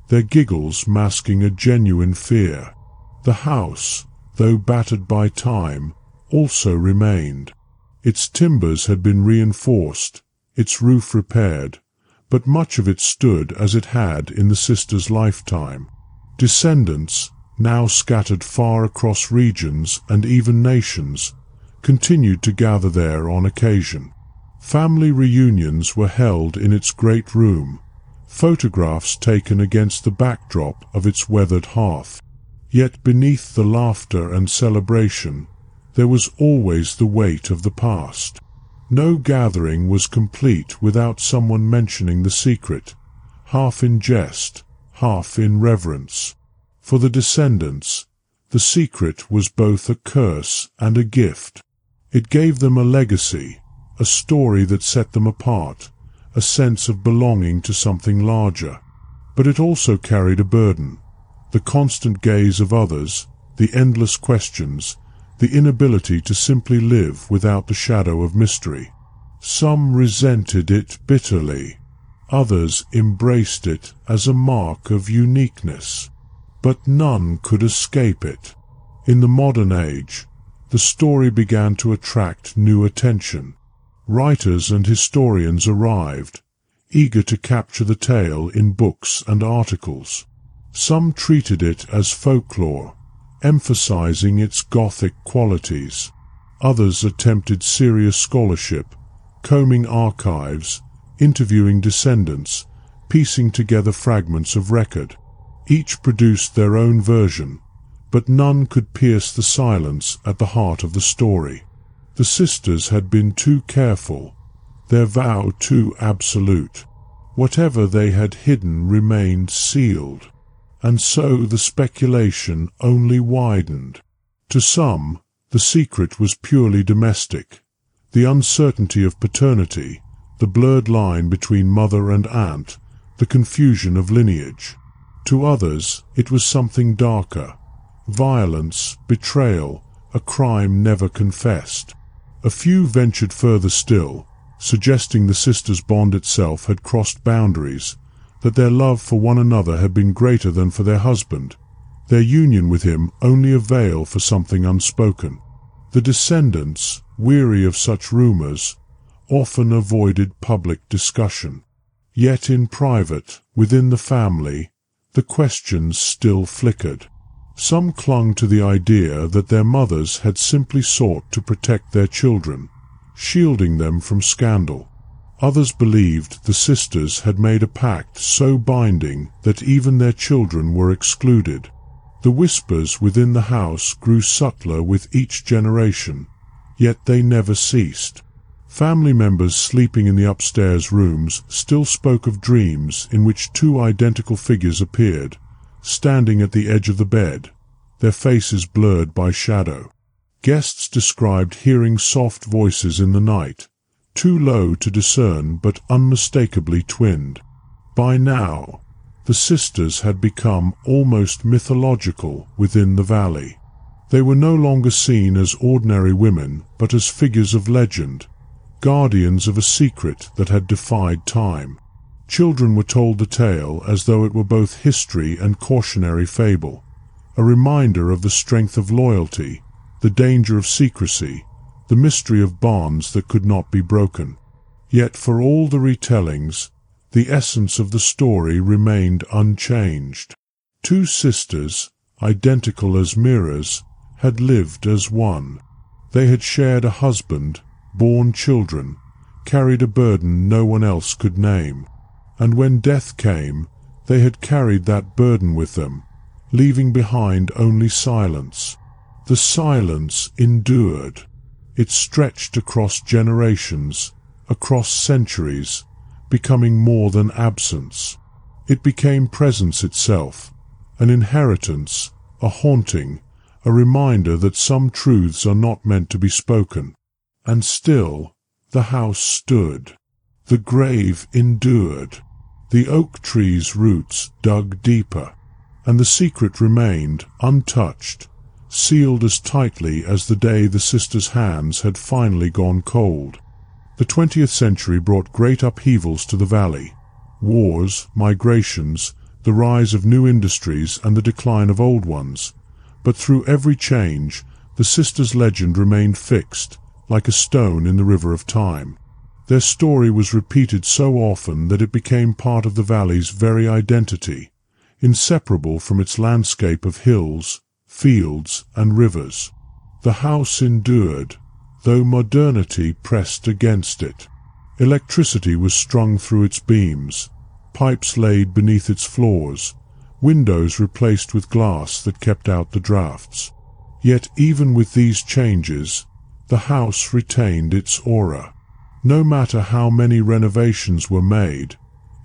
their giggles masking a genuine fear. The house, though battered by time, also remained. Its timbers had been reinforced, its roof repaired, but much of it stood as it had in the sisters' lifetime. Descendants, now scattered far across regions and even nations, continued to gather there on occasion. Family reunions were held in its great room, photographs taken against the backdrop of its weathered hearth. Yet beneath the laughter and celebration, there was always the weight of the past. No gathering was complete without someone mentioning the secret, half in jest, half in reverence. For the descendants, the secret was both a curse and a gift. It gave them a legacy, a story that set them apart, a sense of belonging to something larger. But it also carried a burden, the constant gaze of others, the endless questions, the inability to simply live without the shadow of mystery. Some resented it bitterly, others embraced it as a mark of uniqueness. But none could escape it. In the modern age, the story began to attract new attention. Writers and historians arrived, eager to capture the tale in books and articles. Some treated it as folklore, emphasizing its Gothic qualities. Others attempted serious scholarship, combing archives, interviewing descendants, piecing together fragments of record. Each produced their own version, but none could pierce the silence at the heart of the story. The sisters had been too careful, their vow too absolute. Whatever they had hidden remained sealed, and so the speculation only widened. To some, the secret was purely domestic, the uncertainty of paternity, the blurred line between mother and aunt, the confusion of lineage. To others, it was something darker: violence, betrayal, a crime never confessed. A few ventured further still, suggesting the sisters' bond itself had crossed boundaries, that their love for one another had been greater than for their husband, their union with him only a veil for something unspoken. The descendants, weary of such rumors, often avoided public discussion. Yet in private, within the family, the questions still flickered. Some clung to the idea that their mothers had simply sought to protect their children, shielding them from scandal. Others believed the sisters had made a pact so binding that even their children were excluded. The whispers within the house grew subtler with each generation, yet they never ceased. Family members sleeping in the upstairs rooms still spoke of dreams in which two identical figures appeared, standing at the edge of the bed, their faces blurred by shadow. Guests described hearing soft voices in the night, too low to discern but unmistakably twinned. By now, the sisters had become almost mythological within the valley. They were no longer seen as ordinary women, but as figures of legend, guardians of a secret that had defied time. Children were told the tale as though it were both history and cautionary fable, a reminder of the strength of loyalty, the danger of secrecy, the mystery of bonds that could not be broken. Yet for all the retellings, the essence of the story remained unchanged. Two sisters, identical as mirrors, had lived as one. They had shared a husband, borne children, carried a burden no one else could name. And when death came, they had carried that burden with them, leaving behind only silence. The silence endured. It stretched across generations, across centuries, becoming more than absence. It became presence itself, an inheritance, a haunting, a reminder that some truths are not meant to be spoken. And still, the house stood. The grave endured. The oak tree's roots dug deeper, and the secret remained untouched, sealed as tightly as the day the sisters' hands had finally gone cold. The 20th century brought great upheavals to the valley: wars, migrations, the rise of new industries and the decline of old ones. But through every change, the sisters' legend remained fixed, like a stone in the river of time. Their story was repeated so often that it became part of the valley's very identity, inseparable from its landscape of hills, fields, and rivers. The house endured, though modernity pressed against it. Electricity was strung through its beams, pipes laid beneath its floors, windows replaced with glass that kept out the drafts. Yet even with these changes, the house retained its aura. No matter how many renovations were made,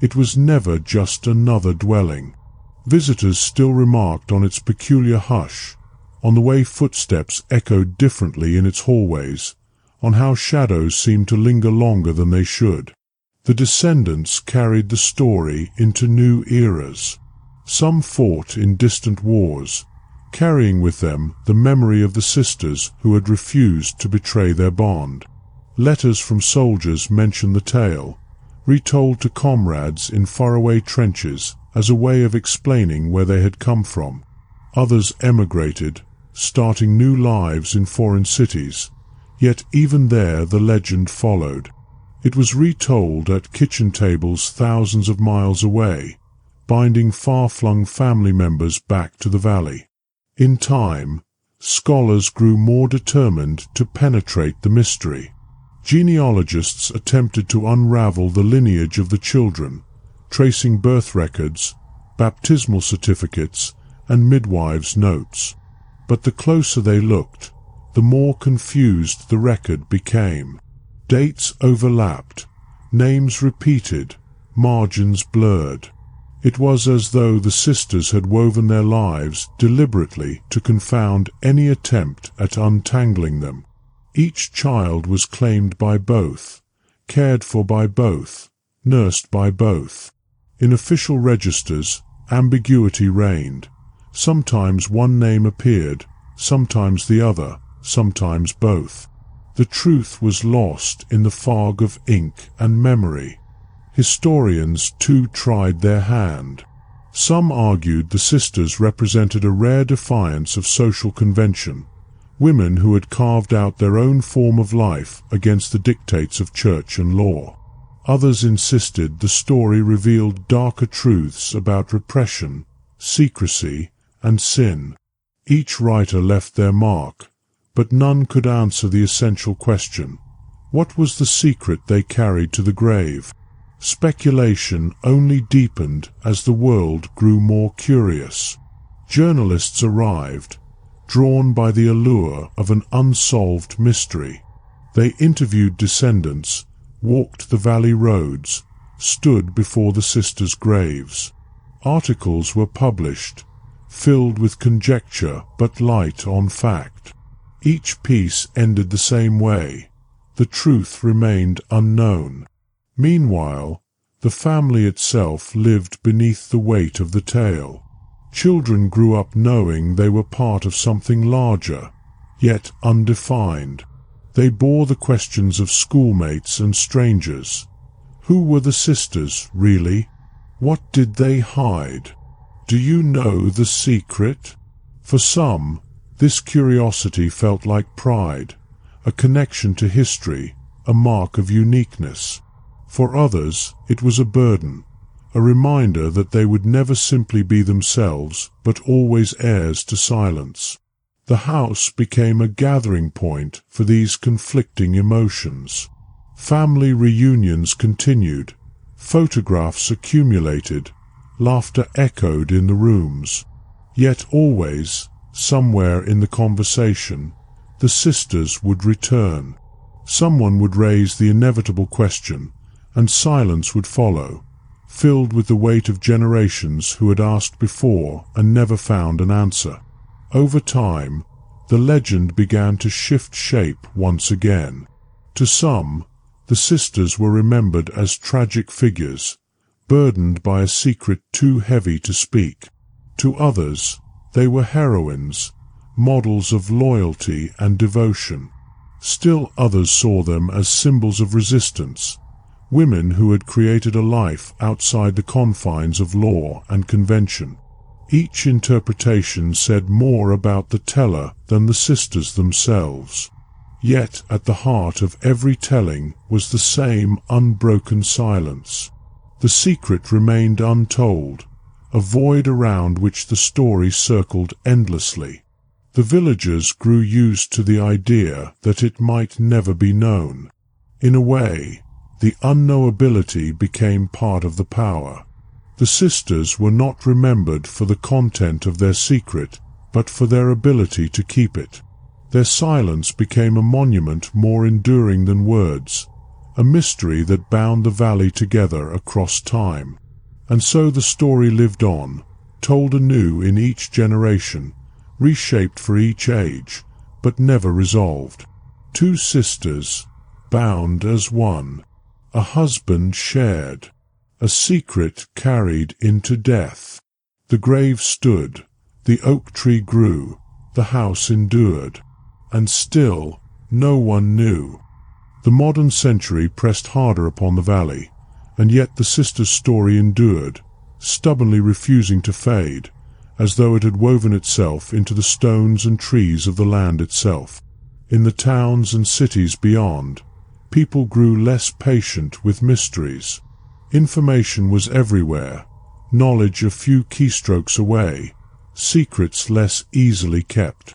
it was never just another dwelling. Visitors still remarked on its peculiar hush, on the way footsteps echoed differently in its hallways, on how shadows seemed to linger longer than they should. The descendants carried the story into new eras. Some fought in distant wars, carrying with them the memory of the sisters who had refused to betray their bond. Letters from soldiers mention the tale, retold to comrades in faraway trenches as a way of explaining where they had come from. Others emigrated, starting new lives in foreign cities, yet even there the legend followed. It was retold at kitchen tables thousands of miles away, binding far-flung family members back to the valley. In time, scholars grew more determined to penetrate the mystery. Genealogists attempted to unravel the lineage of the children, tracing birth records, baptismal certificates, and midwives' notes. But the closer they looked, the more confused the record became. Dates overlapped, names repeated, margins blurred. It was as though the sisters had woven their lives deliberately to confound any attempt at untangling them. Each child was claimed by both, cared for by both, nursed by both. In official registers, ambiguity reigned. Sometimes one name appeared, sometimes the other, sometimes both. The truth was lost in the fog of ink and memory. Historians too tried their hand. Some argued the sisters represented a rare defiance of social convention, women who had carved out their own form of life against the dictates of church and law. Others insisted the story revealed darker truths about repression, secrecy, and sin. Each writer left their mark, but none could answer the essential question: what was the secret they carried to the grave? Speculation only deepened as the world grew more curious. Journalists arrived, drawn by the allure of an unsolved mystery. They interviewed descendants, walked the valley roads, stood before the sisters' graves. Articles were published, filled with conjecture but light on fact. Each piece ended the same way: the truth remained unknown. Meanwhile, the family itself lived beneath the weight of the tale. Children grew up knowing they were part of something larger, yet undefined. They bore the questions of schoolmates and strangers. Who were the sisters, really? What did they hide? Do you know the secret? For some, this curiosity felt like pride, a connection to history, a mark of uniqueness. For others, it was a burden, a reminder that they would never simply be themselves, but always heirs to silence. The house became a gathering point for these conflicting emotions. Family reunions continued, photographs accumulated, laughter echoed in the rooms. Yet always, somewhere in the conversation, the sisters would return. Someone would raise the inevitable question, and silence would follow, filled with the weight of generations who had asked before and never found an answer. Over time, the legend began to shift shape once again. To some, the sisters were remembered as tragic figures, burdened by a secret too heavy to speak. To others, they were heroines, models of loyalty and devotion. Still others saw them as symbols of resistance, women who had created a life outside the confines of law and convention. Each interpretation said more about the teller than the sisters themselves. Yet at the heart of every telling was the same unbroken silence. The secret remained untold, a void around which the story circled endlessly. The villagers grew used to the idea that it might never be known. In a way, the unknowability became part of the power. The sisters were not remembered for the content of their secret, but for their ability to keep it. Their silence became a monument more enduring than words, a mystery that bound the valley together across time. And so the story lived on, told anew in each generation, reshaped for each age, but never resolved. Two sisters, bound as one. A husband shared, a secret carried into death. The grave stood, the oak tree grew, the house endured, and still no one knew. The modern century pressed harder upon the valley, and yet the sisters' story endured, stubbornly refusing to fade, as though it had woven itself into the stones and trees of the land itself. In the towns and cities beyond, people grew less patient with mysteries. Information was everywhere, knowledge a few keystrokes away, secrets less easily kept.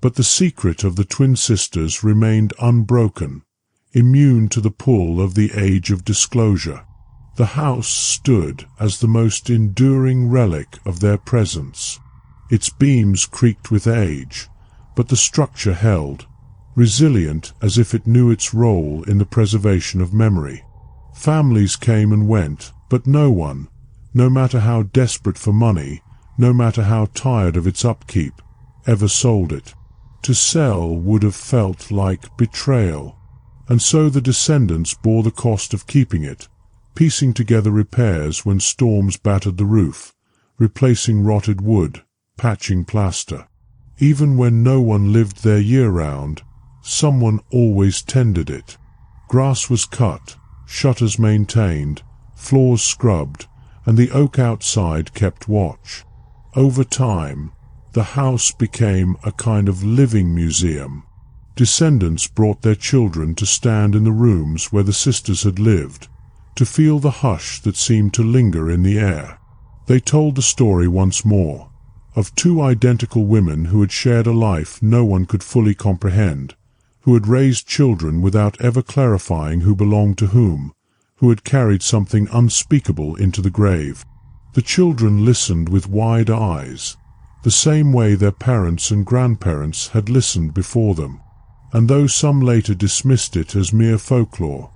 But the secret of the twin sisters remained unbroken, immune to the pull of the age of disclosure. The house stood as the most enduring relic of their presence. Its beams creaked with age, but the structure held, resilient as if it knew its role in the preservation of memory. Families came and went, but no one, no matter how desperate for money, no matter how tired of its upkeep, ever sold it. To sell would have felt like betrayal, and so the descendants bore the cost of keeping it, piecing together repairs when storms battered the roof, replacing rotted wood, patching plaster. Even when no one lived there year-round, someone always tended it. Grass was cut, shutters maintained, floors scrubbed, and the oak outside kept watch. Over time, the house became a kind of living museum. Descendants brought their children to stand in the rooms where the sisters had lived, to feel the hush that seemed to linger in the air. They told the story once more, of two identical women who had shared a life no one could fully comprehend, who had raised children without ever clarifying who belonged to whom, who had carried something unspeakable into the grave. The children listened with wide eyes, the same way their parents and grandparents had listened before them. And though some later dismissed it as mere folklore,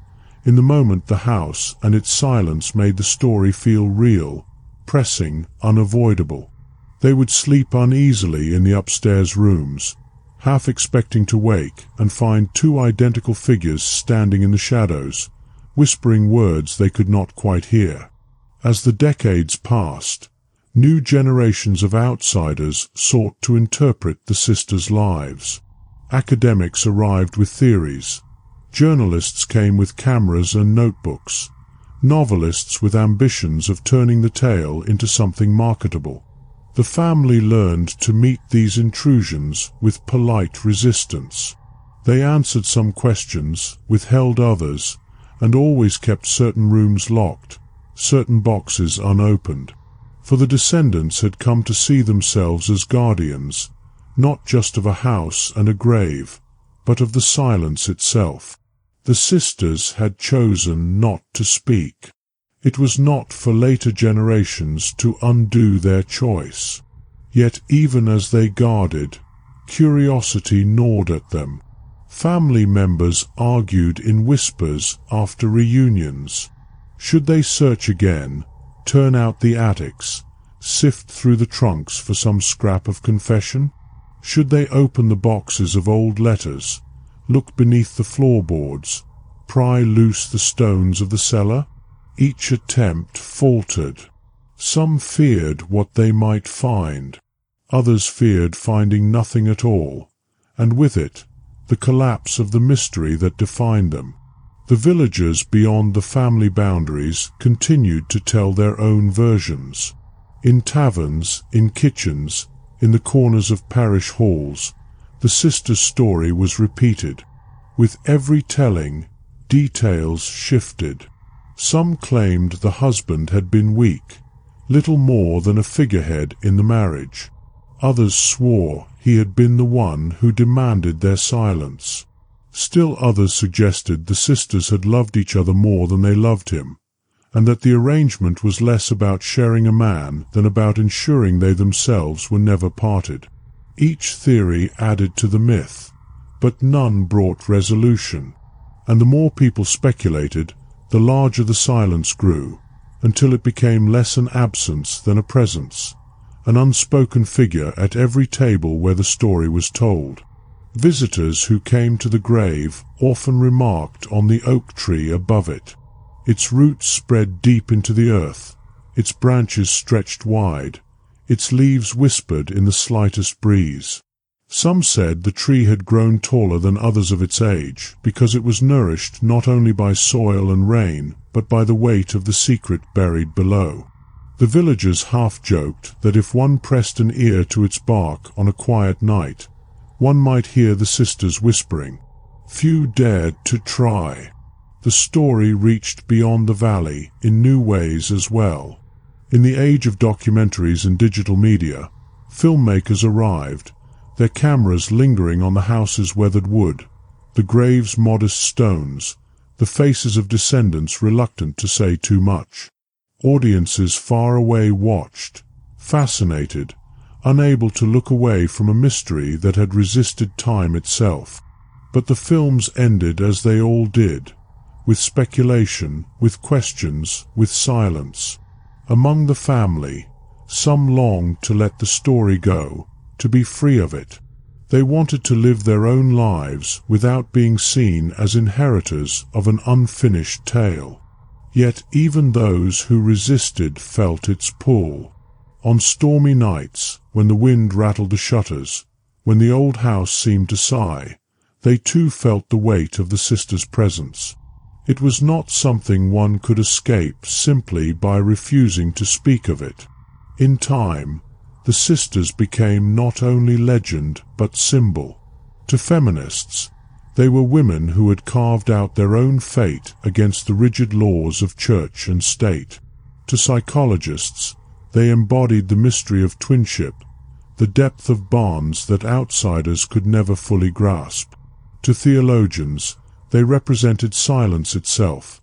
in the moment the house and its silence made the story feel real, pressing, unavoidable. They would sleep uneasily in the upstairs rooms, half expecting to wake and find two identical figures standing in the shadows, whispering words they could not quite hear. As the decades passed, new generations of outsiders sought to interpret the sisters' lives. Academics arrived with theories. Journalists came with cameras and notebooks. Novelists with ambitions of turning the tale into something marketable. The family learned to meet these intrusions with polite resistance. They answered some questions, withheld others, and always kept certain rooms locked, certain boxes unopened. For the descendants had come to see themselves as guardians, not just of a house and a grave, but of the silence itself. The sisters had chosen not to speak. It was not for later generations to undo their choice. Yet even as they guarded, curiosity gnawed at them. Family members argued in whispers after reunions. Should they search again, turn out the attics, sift through the trunks for some scrap of confession? Should they open the boxes of old letters, look beneath the floorboards, pry loose the stones of the cellar? Each attempt faltered. Some feared what they might find. Others feared finding nothing at all, and with it, the collapse of the mystery that defined them. The villagers beyond the family boundaries continued to tell their own versions. In taverns, in kitchens, in the corners of parish halls, the sisters' story was repeated. With every telling, details shifted. Some claimed the husband had been weak, little more than a figurehead in the marriage. Others swore he had been the one who demanded their silence. Still others suggested the sisters had loved each other more than they loved him, and that the arrangement was less about sharing a man than about ensuring they themselves were never parted. Each theory added to the myth, but none brought resolution, and the more people speculated, the larger the silence grew, until it became less an absence than a presence, an unspoken figure at every table where the story was told. Visitors who came to the grave often remarked on the oak tree above it. Its roots spread deep into the earth, its branches stretched wide, its leaves whispered in the slightest breeze. Some said the tree had grown taller than others of its age, because it was nourished not only by soil and rain, but by the weight of the secret buried below. The villagers half-joked that if one pressed an ear to its bark on a quiet night, one might hear the sisters whispering. Few dared to try. The story reached beyond the valley in new ways as well. In the age of documentaries and digital media, filmmakers arrived, their cameras lingering on the house's weathered wood, the grave's modest stones, the faces of descendants reluctant to say too much. Audiences far away watched, fascinated, unable to look away from a mystery that had resisted time itself. But the films ended as they all did, with speculation, with questions, with silence. Among the family, some longed to let the story go, to be free of it. They wanted to live their own lives without being seen as inheritors of an unfinished tale. Yet even those who resisted felt its pull. On stormy nights, when the wind rattled the shutters, when the old house seemed to sigh, they too felt the weight of the sisters' presence. It was not something one could escape simply by refusing to speak of it. In time, the sisters became not only legend but symbol. To feminists, they were women who had carved out their own fate against the rigid laws of church and state. To psychologists, they embodied the mystery of twinship, the depth of bonds that outsiders could never fully grasp. To theologians, they represented silence itself,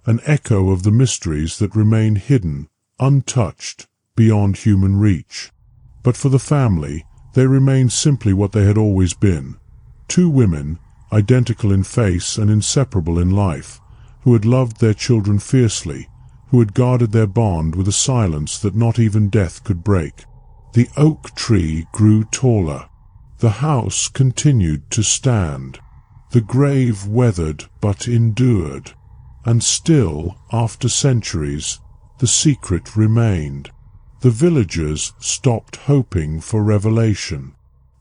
an echo of the mysteries that remain hidden, untouched, beyond human reach. But for the family, they remained simply what they had always been. Two women, identical in face and inseparable in life, who had loved their children fiercely, who had guarded their bond with a silence that not even death could break. The oak tree grew taller. The house continued to stand. The grave weathered but endured. And still, after centuries, the secret remained. The villagers stopped hoping for revelation.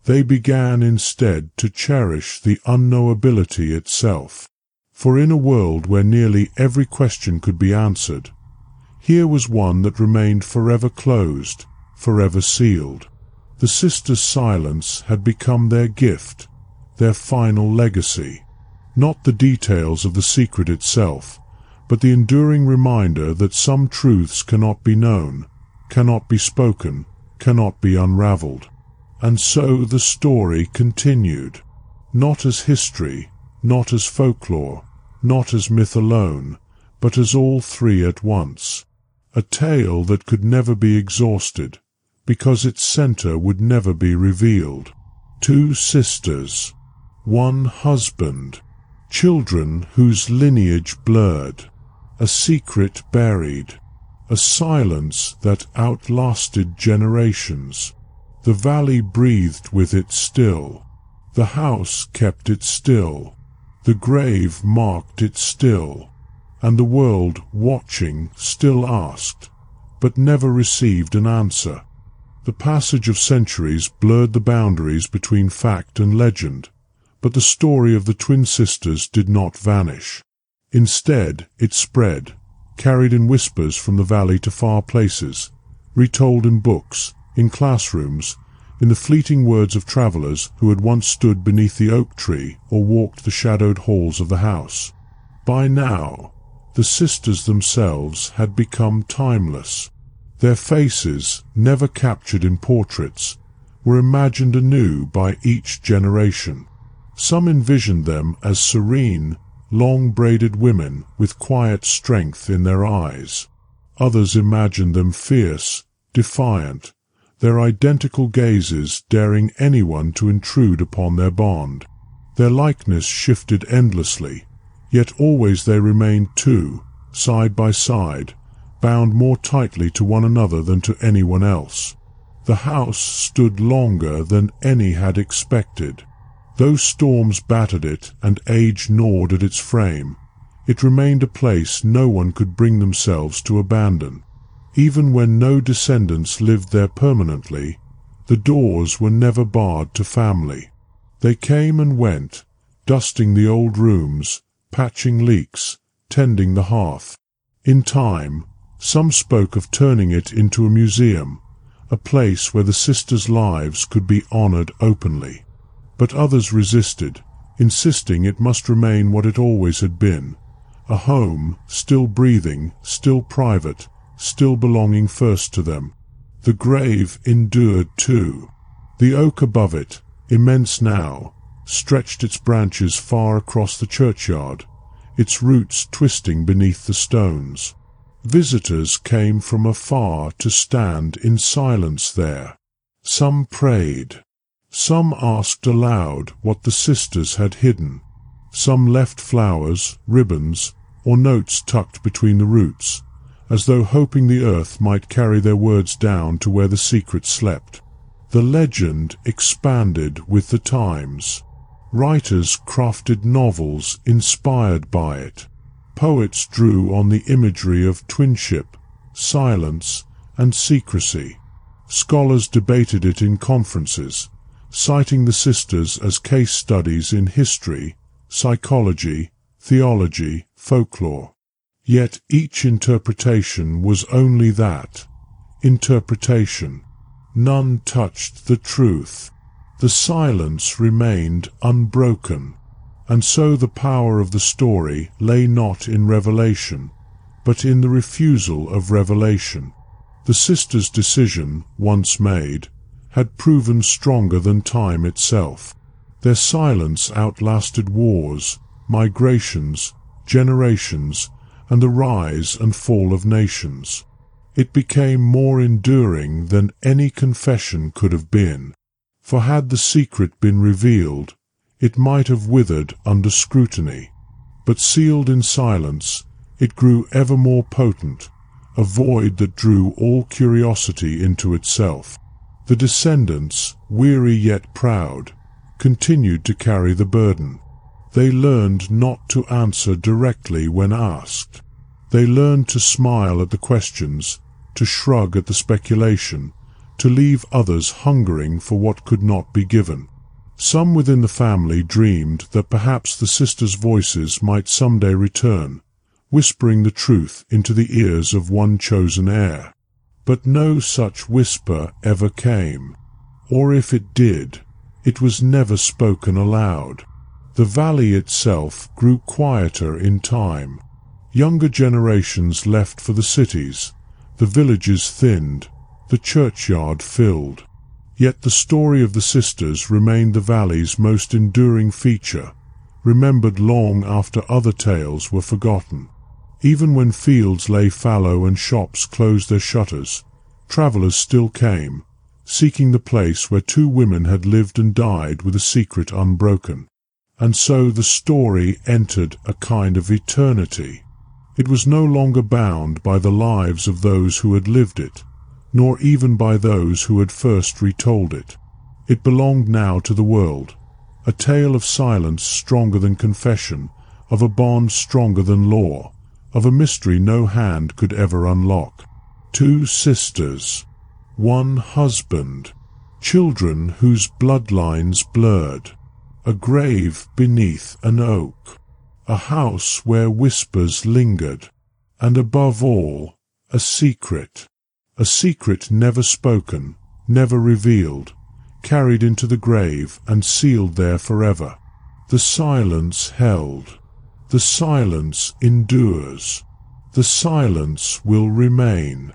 They began instead to cherish the unknowability itself. For in a world where nearly every question could be answered, here was one that remained forever closed, forever sealed. The sisters' silence had become their gift, their final legacy. Not the details of the secret itself, but the enduring reminder that some truths cannot be known, cannot be spoken, cannot be unraveled. And so the story continued, not as history, not as folklore, not as myth alone, but as all three at once. A tale that could never be exhausted, because its center would never be revealed. Two sisters, one husband, children whose lineage blurred, a secret buried, a silence that outlasted generations. The valley breathed with it still. The house kept it still. The grave marked it still. And the world, watching, still asked, but never received an answer. The passage of centuries blurred the boundaries between fact and legend, but the story of the twin sisters did not vanish. Instead, it spread, carried in whispers from the valley to far places, retold in books, in classrooms, in the fleeting words of travelers who had once stood beneath the oak tree or walked the shadowed halls of the house. By now, the sisters themselves had become timeless. Their faces, never captured in portraits, were imagined anew by each generation. Some envisioned them as serene, long-braided women with quiet strength in their eyes. Others imagined them fierce, defiant, their identical gazes daring anyone to intrude upon their bond. Their likeness shifted endlessly, yet always they remained two, side by side, bound more tightly to one another than to anyone else. The house stood longer than any had expected. Though storms battered it and age gnawed at its frame, it remained a place no one could bring themselves to abandon. Even when no descendants lived there permanently, the doors were never barred to family. They came and went, dusting the old rooms, patching leaks, tending the hearth. In time, some spoke of turning it into a museum, a place where the sisters' lives could be honored openly. But others resisted, insisting it must remain what it always had been, a home, still breathing, still private, still belonging first to them. The grave endured too. The oak above it, immense now, stretched its branches far across the churchyard, its roots twisting beneath the stones. Visitors came from afar to stand in silence there. Some prayed. Some asked aloud what the sisters had hidden. Some left flowers, ribbons, or notes tucked between the roots, as though hoping the earth might carry their words down to where the secret slept. The legend expanded with the times. Writers crafted novels inspired by it. Poets drew on the imagery of twinship, silence, and secrecy. Scholars debated it in conferences, citing the sisters as case studies in history, psychology, theology, folklore. Yet each interpretation was only that, interpretation. None touched the truth. The silence remained unbroken, and so the power of the story lay not in revelation, but in the refusal of revelation. The sisters' decision, once made, had proven stronger than time itself. Their silence outlasted wars, migrations, generations, and the rise and fall of nations. It became more enduring than any confession could have been, for had the secret been revealed, it might have withered under scrutiny. But sealed in silence, it grew ever more potent, a void that drew all curiosity into itself. The descendants, weary yet proud, continued to carry the burden. They learned not to answer directly when asked. They learned to smile at the questions, to shrug at the speculation, to leave others hungering for what could not be given. Some within the family dreamed that perhaps the sisters' voices might someday return, whispering the truth into the ears of one chosen heir. But no such whisper ever came, or if it did, it was never spoken aloud. The valley itself grew quieter in time. Younger generations left for the cities, the villages thinned, the churchyard filled. Yet the story of the sisters remained the valley's most enduring feature, remembered long after other tales were forgotten. Even when fields lay fallow and shops closed their shutters, travellers still came, seeking the place where two women had lived and died with a secret unbroken. And so the story entered a kind of eternity. It was no longer bound by the lives of those who had lived it, nor even by those who had first retold it. It belonged now to the world, a tale of silence stronger than confession, of a bond stronger than law, of a mystery no hand could ever unlock. Two sisters, one husband, children whose bloodlines blurred, a grave beneath an oak, a house where whispers lingered, and above all, a secret never spoken, never revealed, carried into the grave and sealed there forever. The silence held. The silence endures. The silence will remain.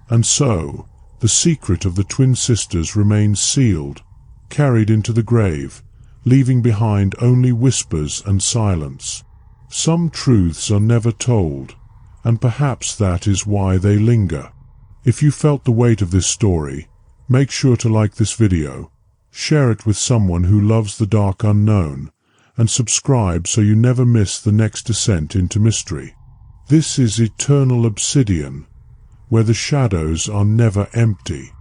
And so, the secret of the twin sisters remains sealed, carried into the grave, leaving behind only whispers and silence. Some truths are never told, and perhaps that is why they linger. If you felt the weight of this story, make sure to like this video, share it with someone who loves the dark unknown, and subscribe so you never miss the next descent into mystery. This is Eternal Obsidian, where the shadows are never empty.